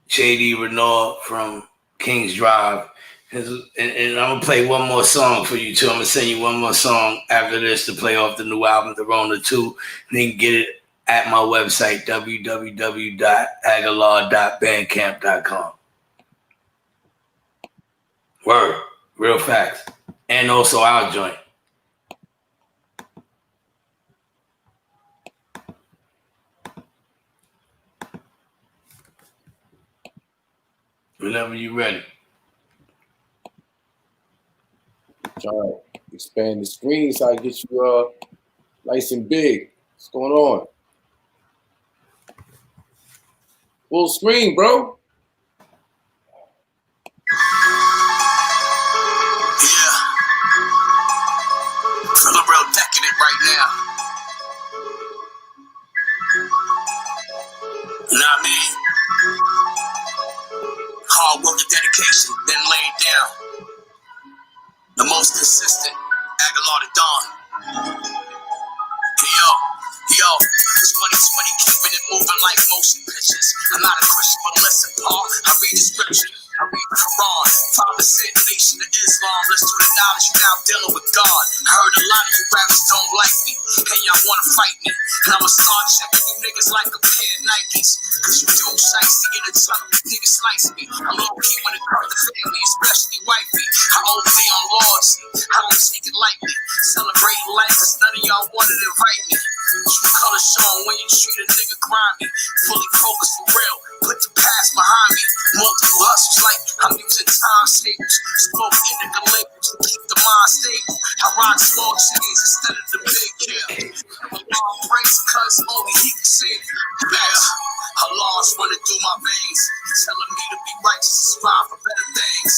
JD Renaud from Kings Drive. And I'm going to play one more song for you, too. I'm going to send you one more song after this to play off the new album, The Rona 2. And you can get it at my website, www.agallah.bandcamp.com. Word. Real facts. And also our joint. Whenever you're ready. Trying to expand the screen so I can get you nice and big. What's going on? Full screen, bro. Yeah. Feeling real decadent right now. You know what I mean? Hard work and dedication, then laid down. The most consistent, Agallah the Dawn. Hey, yo, 2020 keeping it moving like motion pictures. I'm not a Christian, but listen, Paul, I read the scripture. I read the Quran. Father said, Nation of Islam, let's do the knowledge you now dealing with God. I heard a lot of you rappers don't like me. Hey, y'all wanna fight me? And I'ma start checking you niggas like a pair of Nikes. Cause you do shiesty in the tunnel, niggas slice me. I'm low-key when it comes to family, especially wifey. I overly on loyalty, I don't take it lightly. Celebrating life cause none of y'all wanted to invite me. True color showing when you treat a nigga grimy. Fully focused for real, put the past behind me. Multiple hustles like I'm using time savers. Smoke indica labels to keep mind stable. I rock small chains instead of the big kill. My mom breaks cause only he can save you. Yeah, Allah's running through my veins, telling me to be righteous and strive for better things.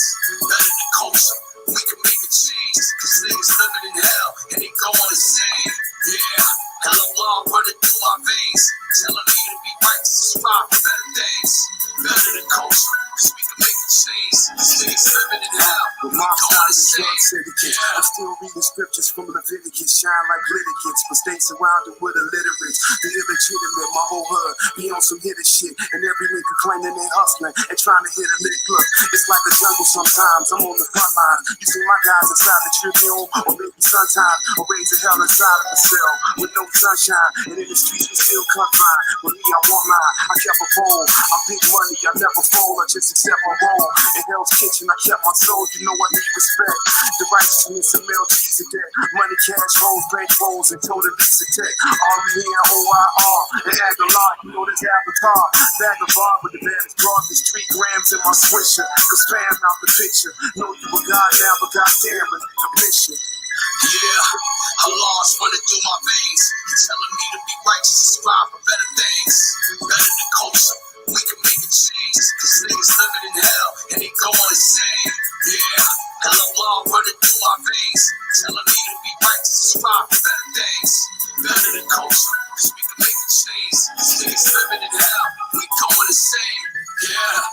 Better than culture, we can make a change. Cause niggas living in hell and they going insane. Yeah, Allah running through my veins, telling me to be righteous and strive for better things. Better than culture, cause we can make a change. Cause niggas living in hell, we going insane. Yeah. I'm still reading scriptures from Leviticus, shine like litigants, but stay surrounded with illiterates. The illegitimate, my whole hood be on some hitter shit, and every nigga claiming they hustling and trying to hit a lick. Look, it's like a jungle sometimes. I'm on the front line. You see my guys inside the Tribune, or maybe sometimes or raise a hell inside of the cell with no sunshine, and in the streets we still confined. With me, I want mine. I kept a bowl. I'm big money. I never fold. I just accept my role. In Hell's Kitchen, I kept my soul. You know I need respect. The righteousness of male cheese and debt. Money, cash, hoes, bank rolls, and total Visa tech. R-E-N-O-I-R and Agallah, you know this avatar. Bag of bar with the baddest broad, the street grams in my swisher. Cause fam out the picture. Know you a god now, but goddamn it, I miss you. Yeah, Allah's running through my veins, telling me to be righteous and strive for better things. Better than culture, we can make a change. Cause niggas living in hell and they going insane. Yeah, Allah running through my veins, telling me to be righteous and strive for better things. Better than culture, cause we can make a change. Cause niggas living in hell, we going insane. Yeah.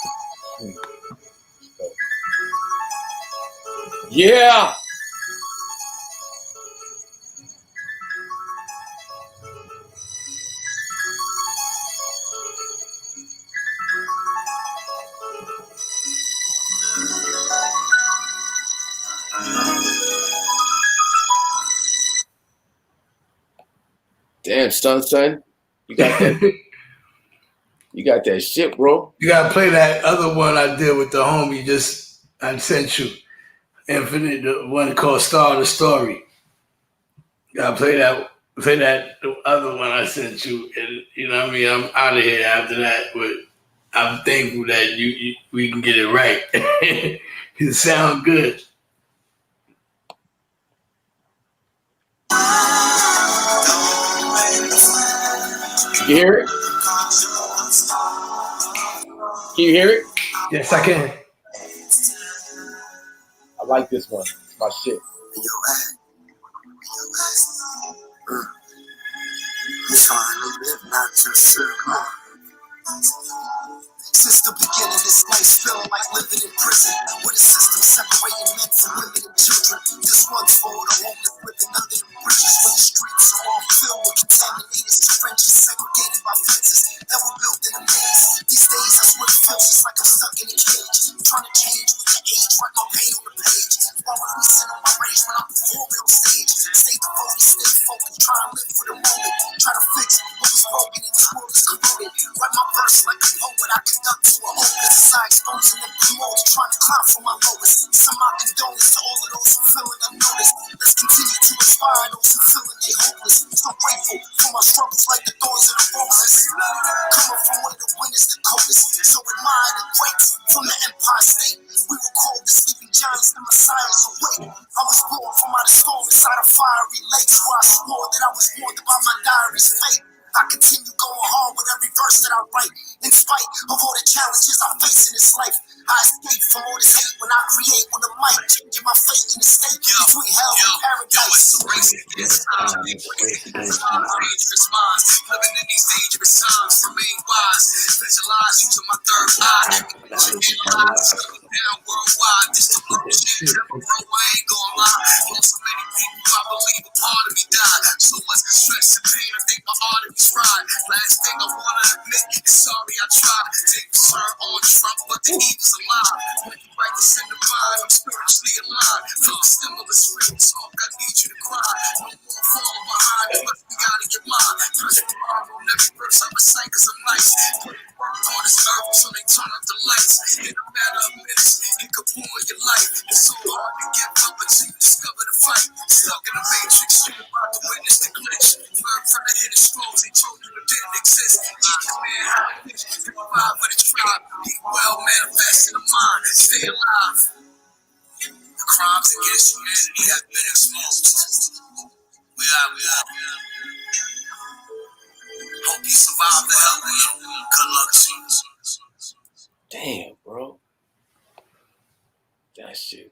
Yeah. Damn, son, you got that. You got that shit, bro. You gotta play that other one I did with the homie. Just I sent you, Infinite, the one called Star of the Story. You gotta play that. The other one I sent you, and you know what I mean. I'm out of here after that, but I'm thankful that we can get it right. It sound good. You hear it? Can you hear it? Yes, I can. I like this one. It's my shit. Since the beginning, this life's feeling like living in prison, with a system separating men from women and children. This one's for the homeless living under the bridges, where the streets are all filled with contaminated trenches, segregated by fences that were built in a maze. These days, that's what it feels, just like I'm stuck in a cage, trying to change with the age, write my pain on the page, while releasing on my rage when I perform on stage. Stay devoted, stay focused, try to live for the moment, try to fix what was broken in this world is corroded. Write my verse like a poet, I conduct to a hopeless side, exposing and promoting, trying to climb for my lowest. Some my condolence to all of those who feeling unnoticed. Let's continue to inspire those who feeling they hopeless. So grateful for my struggles like the thorns of the roses. Coming from one of the winners, the coldest. So admire the greats from the Empire State. We were called the sleeping giants, the messiahs awake. I was born from out of storm inside a fiery lake, where I swore that I was warned about my diary's fate. I continue going hard with every verse that I write. In spite of all the challenges I face in this life, I escape from all this hate when I create with a mic, changing my fate in the state between hell and paradise. It's a race against time. Dangerous minds, living in these dangerous times. Remain wise, visualize you to my third eye. Down worldwide, this the bullshit. Bro, I ain't gonna lie. Lost so many people, I believe a part of me died. So much stress and pain, I think my arteries fried. Last thing I wanna admit is sorry I tried. Take the turn on Trump, but the evil's alive. Righteous in the mind, I'm spiritually alive. Look, stimulus real talk, I need you to cry. No more falling behind, but you gotta get mine. Press the bar on every verse I recite, cause I'm nice. Put it work on this earth, so they turn up the lights. In a matter of minutes, it could ruin your life. It's so hard to give up until you discover the fight. Stuck in the matrix, you about to witness the glitch. Learn from the hidden scrolls, they told you it didn't exist. Each man had a wish, provide for the tribe. Keep well manifest in the mind, stay alive. The crimes against humanity community has been exposed. We are. Hope you survive the hell we in. Good luck to you. Damn, bro. That shit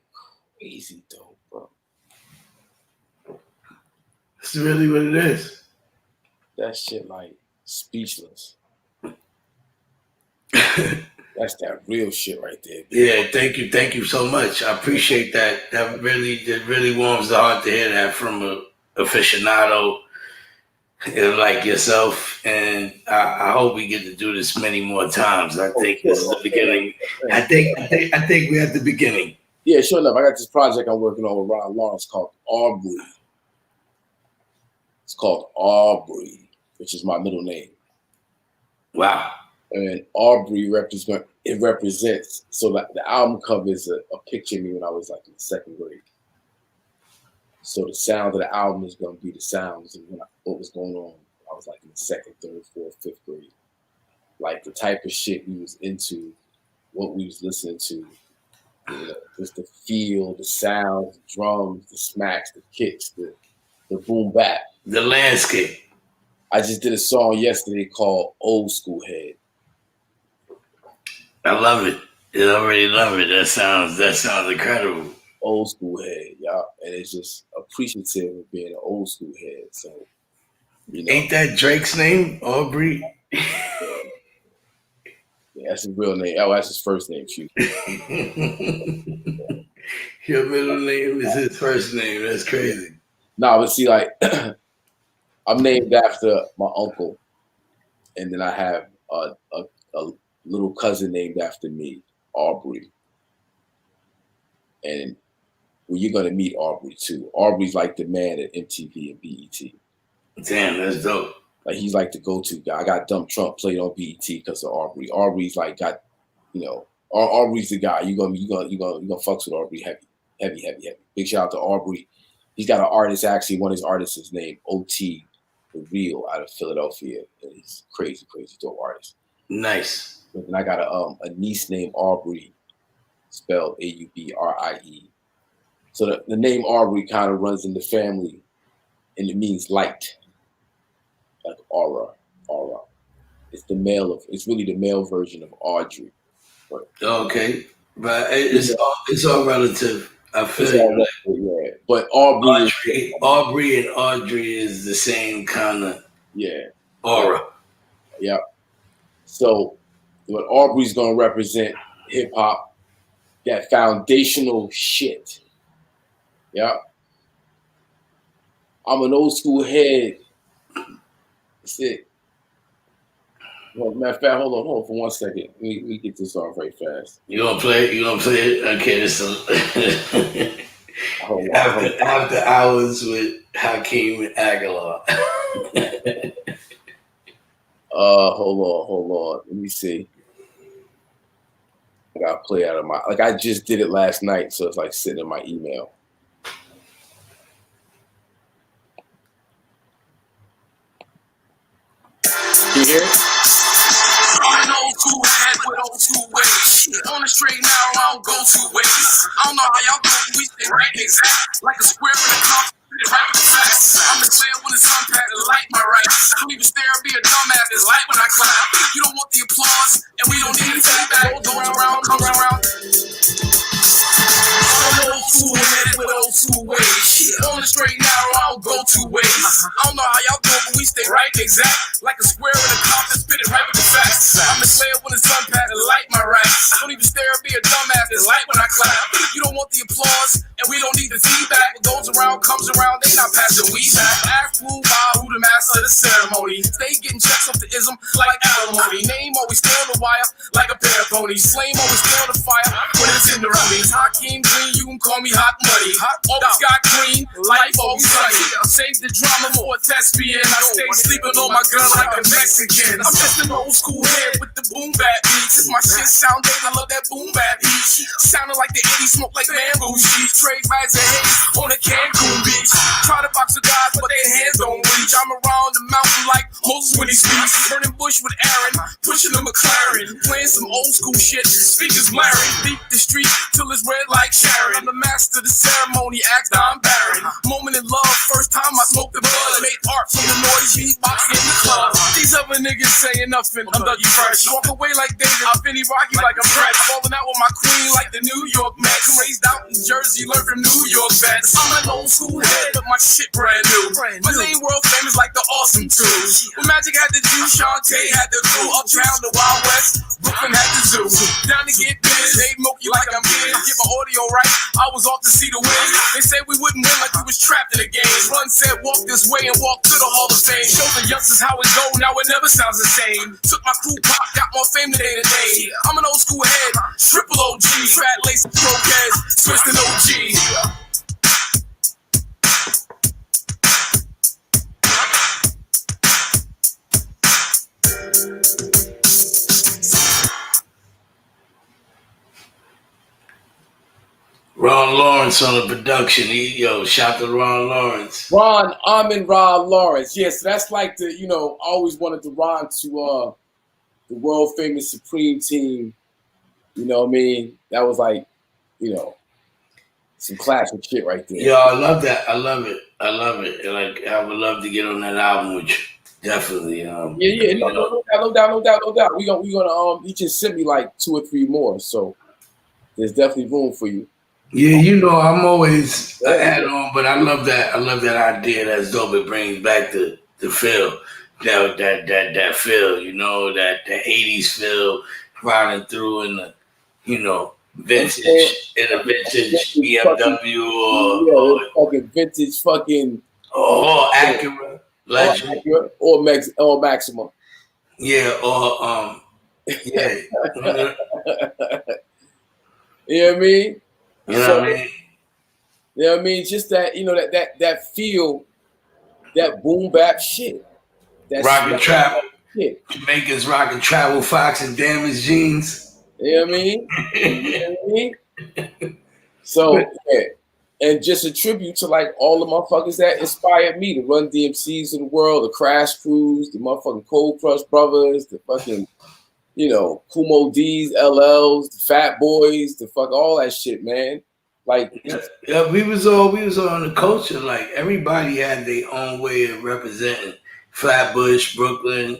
crazy though, bro. That's really what it is. That shit like speechless. That's that real shit right there. Yeah, thank you so much. I appreciate that. That really warms the heart to hear that from a aficionado like yourself. And I hope we get to do this many more times. I think this is the beginning. I think we're at the beginning. Yeah, sure enough. I got this project I'm working on with Ron Lawrence called Aubrey. It's called Aubrey, which is my middle name. Wow. And Aubrey represents, so that the album cover is a picture of me when I was like in the second grade. So the sound of the album is going to be the sounds of what was going on. I was like in the second, third, fourth, fifth grade. Like the type of shit we was into, what we was listening to, you know, just the feel, the sounds, the drums, the smacks, the kicks, the boom bap. The landscape. I just did a song yesterday called Old School Head. I love it. I already love it. That sounds incredible. Old school head, y'all. And it's just appreciative of being an old school head. So, you know. Ain't that Drake's name, Aubrey? Yeah, that's his real name. Oh, that's his first name, shoot. Your middle name is his first name. That's crazy. Nah, but see, like, I'm named after my uncle. And then I have a little cousin named after me, Aubrey. And well, you're gonna meet Aubrey too. Aubrey's like the man at MTV and BET. Damn, that's dope. Like he's like the go-to guy. I got Dumb Trump played on BET because of Aubrey. Aubrey's like got, you know, Aubrey's the guy. You gonna fucks with Aubrey heavy. Big shout out to Aubrey. He's got an artist, actually, one of his artists is named OT the Reel out of Philadelphia. And he's crazy dope artist. Nice. And I got a niece named Aubrey, spelled A-U-B-R-I-E. So the name Aubrey kind of runs in the family, and it means light, like aura. It's really the male version of Audrey. But, okay, but it's all relative. I feel like, yeah. But Aubrey and Audrey is the same kind of aura. Yeah. So what Aubrey's gonna represent hip hop, that foundational shit. Yeah. I'm an old school head. That's it. Well, matter of fact, hold on for 1 second. We get this off right fast. You gonna play it? Okay, this after hours with Hakim and Agallah. Hold on. Let me see. I gotta play out of I just did it last night, so it's like sitting in my email. You hear it? I'm an old school head with old school ways. On the straight now, I don't go two ways. I don't know how y'all go, but we stay right exact. Like a square in a cup, right with the facts. I'm the clear when the sun pad to light my right. Don't even stare and be a dumbass, it's light when I clap. You don't want the applause, and we don't need the feedback. Goes around, comes around. I'm old school headed with old school ways. On the straight now, I don't go two ways. I don't know how y'all do it, but we stay right exact. Like a square in a cup, spit it right with the facts. I'm the slayer when the sun pad to light my right. Don't even stare and be a dumbass, it's light when I clap. You don't want the applause, and we don't need the feedback. What goes around, comes around, they not passing we back. Ask who the master of the ceremony. Stay getting checks off the ism like alimony. Name always stay on the wire like a pair of ponies. Flame always stay on the fire when it's in the running. Hakim Green, you can call me Hot Muddy. Hot always got green, life always sunny. Save the drama for a thespian. I stay sleeping on my girl like a Mexican. I'm just an old school head with the boom bap beats. If my shit sound dead, I love that boom bap beat. Sounding like the 80s, smoke like bamboo sheets. Trade bags of haze on a Cancun beach. Try to box the guys, but their hands don't reach. I'm around the mountain like Moses when he speaks. Burning bush with Aaron, pushing a McLaren, playing some old school shit. Speakers blaring, beat the street till it's red like Sharon. I'm the master of the ceremony, act Don Barron. Moment in love, first time I smoked the bud. Made art from the noise, beatboxing in the club. These other niggas saying nothing, I'm Dougie Fresh. Walk away like David, I'm Benny Rocky like I'm Prez. Falling out with my queen like the New York Mets. Raised out in Jersey, learned from New York vets. I'm an old school head, but my shit brand new. My name world famous like the Awesome Two. When Magic had the Jew, Shantae had the crew. Uptown, the Wild West, Brooklyn had the zoo. Down to get biz, they milky like I'm in. Get my audio right, I was off to see the win. They said we wouldn't win like we was trapped in the game. Run said walk this way and walk to the Hall of Fame. Show the youngsters how it go, now it never sounds the same. Took my crew pop, got more fame today to day. I'm an old school head, triple OG. Fat lace Prez, switched an OG. Ron Lawrence on the production. Shout to Ron Lawrence. Ron Lawrence. Yes, that's like the, I always wanted to Ron to the world famous Supreme team. You know what I mean? That was like, some classic shit right there. Yeah, I love that. I love it. And like, I would love to get on that album with you. Definitely. No doubt. We gonna he just sent me like 2 or 3 more, so there's definitely room for you. Yeah, I'm always add on, but I love that. I love that idea. That's dope. It brings back the feel, that feel. That the '80s feel, riding through in the, vintage BMW or fucking vintage fucking Acura, Legend, or Maxima. Yeah, or yeah. You know what I mean? You know what I mean? You know what I mean? Just that, that feel, that boom bap shit. Rock and travel. Jamaicans rock and travel, Fox and damaged jeans. You know what I mean? So, yeah. And just a tribute to like all the motherfuckers that inspired me, the Run DMCs of the world, the Crash Crews, the motherfucking Cold Crush Brothers, the fucking, Kumo D's, LLs, the Fat Boys, the fuck all that shit, man. Like, yeah, we was all on the culture. Like everybody had their own way of representing Flatbush, Brooklyn.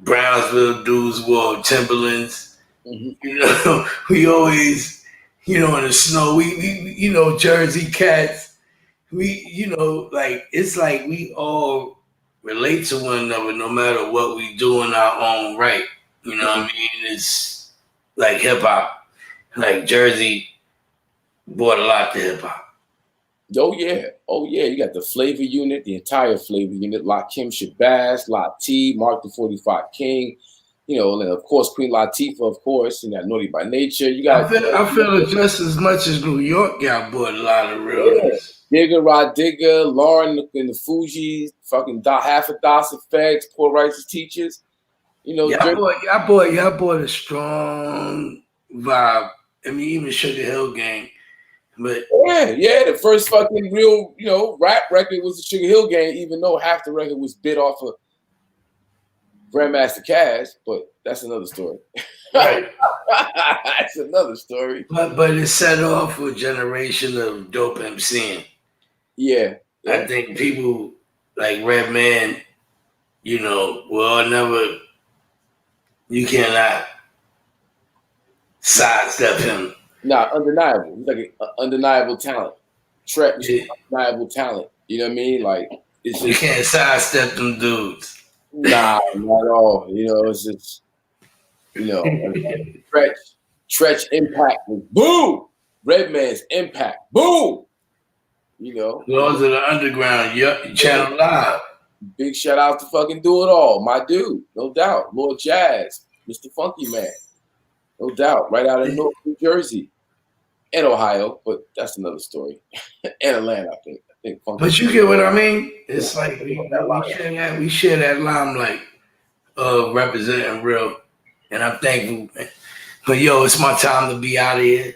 Brownsville dudes wore Timberlands. Mm-hmm. We always, in the snow. We Jersey cats. It's like we all relate to one another no matter what we do in our own right. You know what I mean? It's like hip hop. Like Jersey brought a lot to hip hop. Oh yeah. You got the Flavor Unit, the entire Flavor Unit, Lakim Shabazz, Latif, Mark the 45 King, and of course Queen Latifah, of course, and that Naughty by Nature. You got I feel it just as much as New York got brought a lot of realness. Digger, Rod Digger, Lauren and the Fugees, fucking half a DOS Effects, Poor Righteous Teachers. Y'all bought a strong vibe. I mean, even Sugar Hill Gang. But yeah, the first fucking real, rap record was the Sugar Hill Gang, even though half the record was bit off of Grandmaster Cash, but that's another story. Right. That's another story. But it set off a generation of dope MCing. Yeah. I think people like Redman, you cannot sidestep him. Nah, undeniable. He's like an undeniable talent. Trap is undeniable talent. You know what I mean? Like, it's just, you can't sidestep them dudes. Nah, not at all. It's just, Tretch impact was boom. Redman's impact, boom. Those are the underground. Channel Live. Big shout out to fucking Do It All, my dude, no doubt. Lord Jazz, Mr. Funky Man, no doubt. Right out of North New Jersey and Ohio, but that's another story. And Atlanta, I think. But you get what I mean? It's like we share that limelight of representing real, and I'm thankful. But it's my time to be out of here.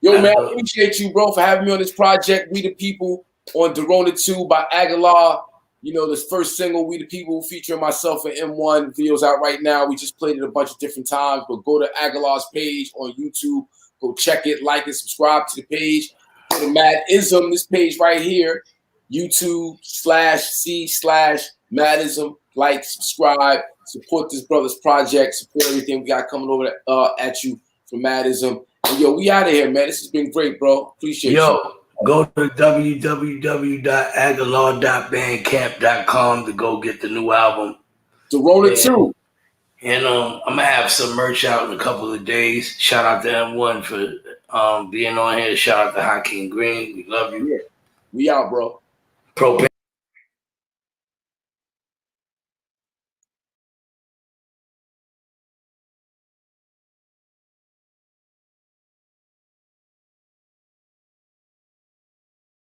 Yo, man, I appreciate you, bro, for having me on this project. We the People on Dorona 2 by Agallah. You know, this first single, We the People, featuring myself and M1. Video's out right now. We just played it a bunch of different times, but go to Agallah's page on YouTube. Go check it, like it, subscribe to the page. Go to Madism, this page right here, YouTube/C/Madism. Like, subscribe, support this brother's project, support everything we got coming over at you from Madism. And yo, we out of here, man. This has been great, bro. Appreciate you. Go to www.agallah.bandcamp.com to go get the new album. Dorona 2. And I'm gonna have some merch out in a couple of days. Shout out to M1 for being on here. Shout out to Hakim Green. We love you. Yeah. We out, bro. Propane.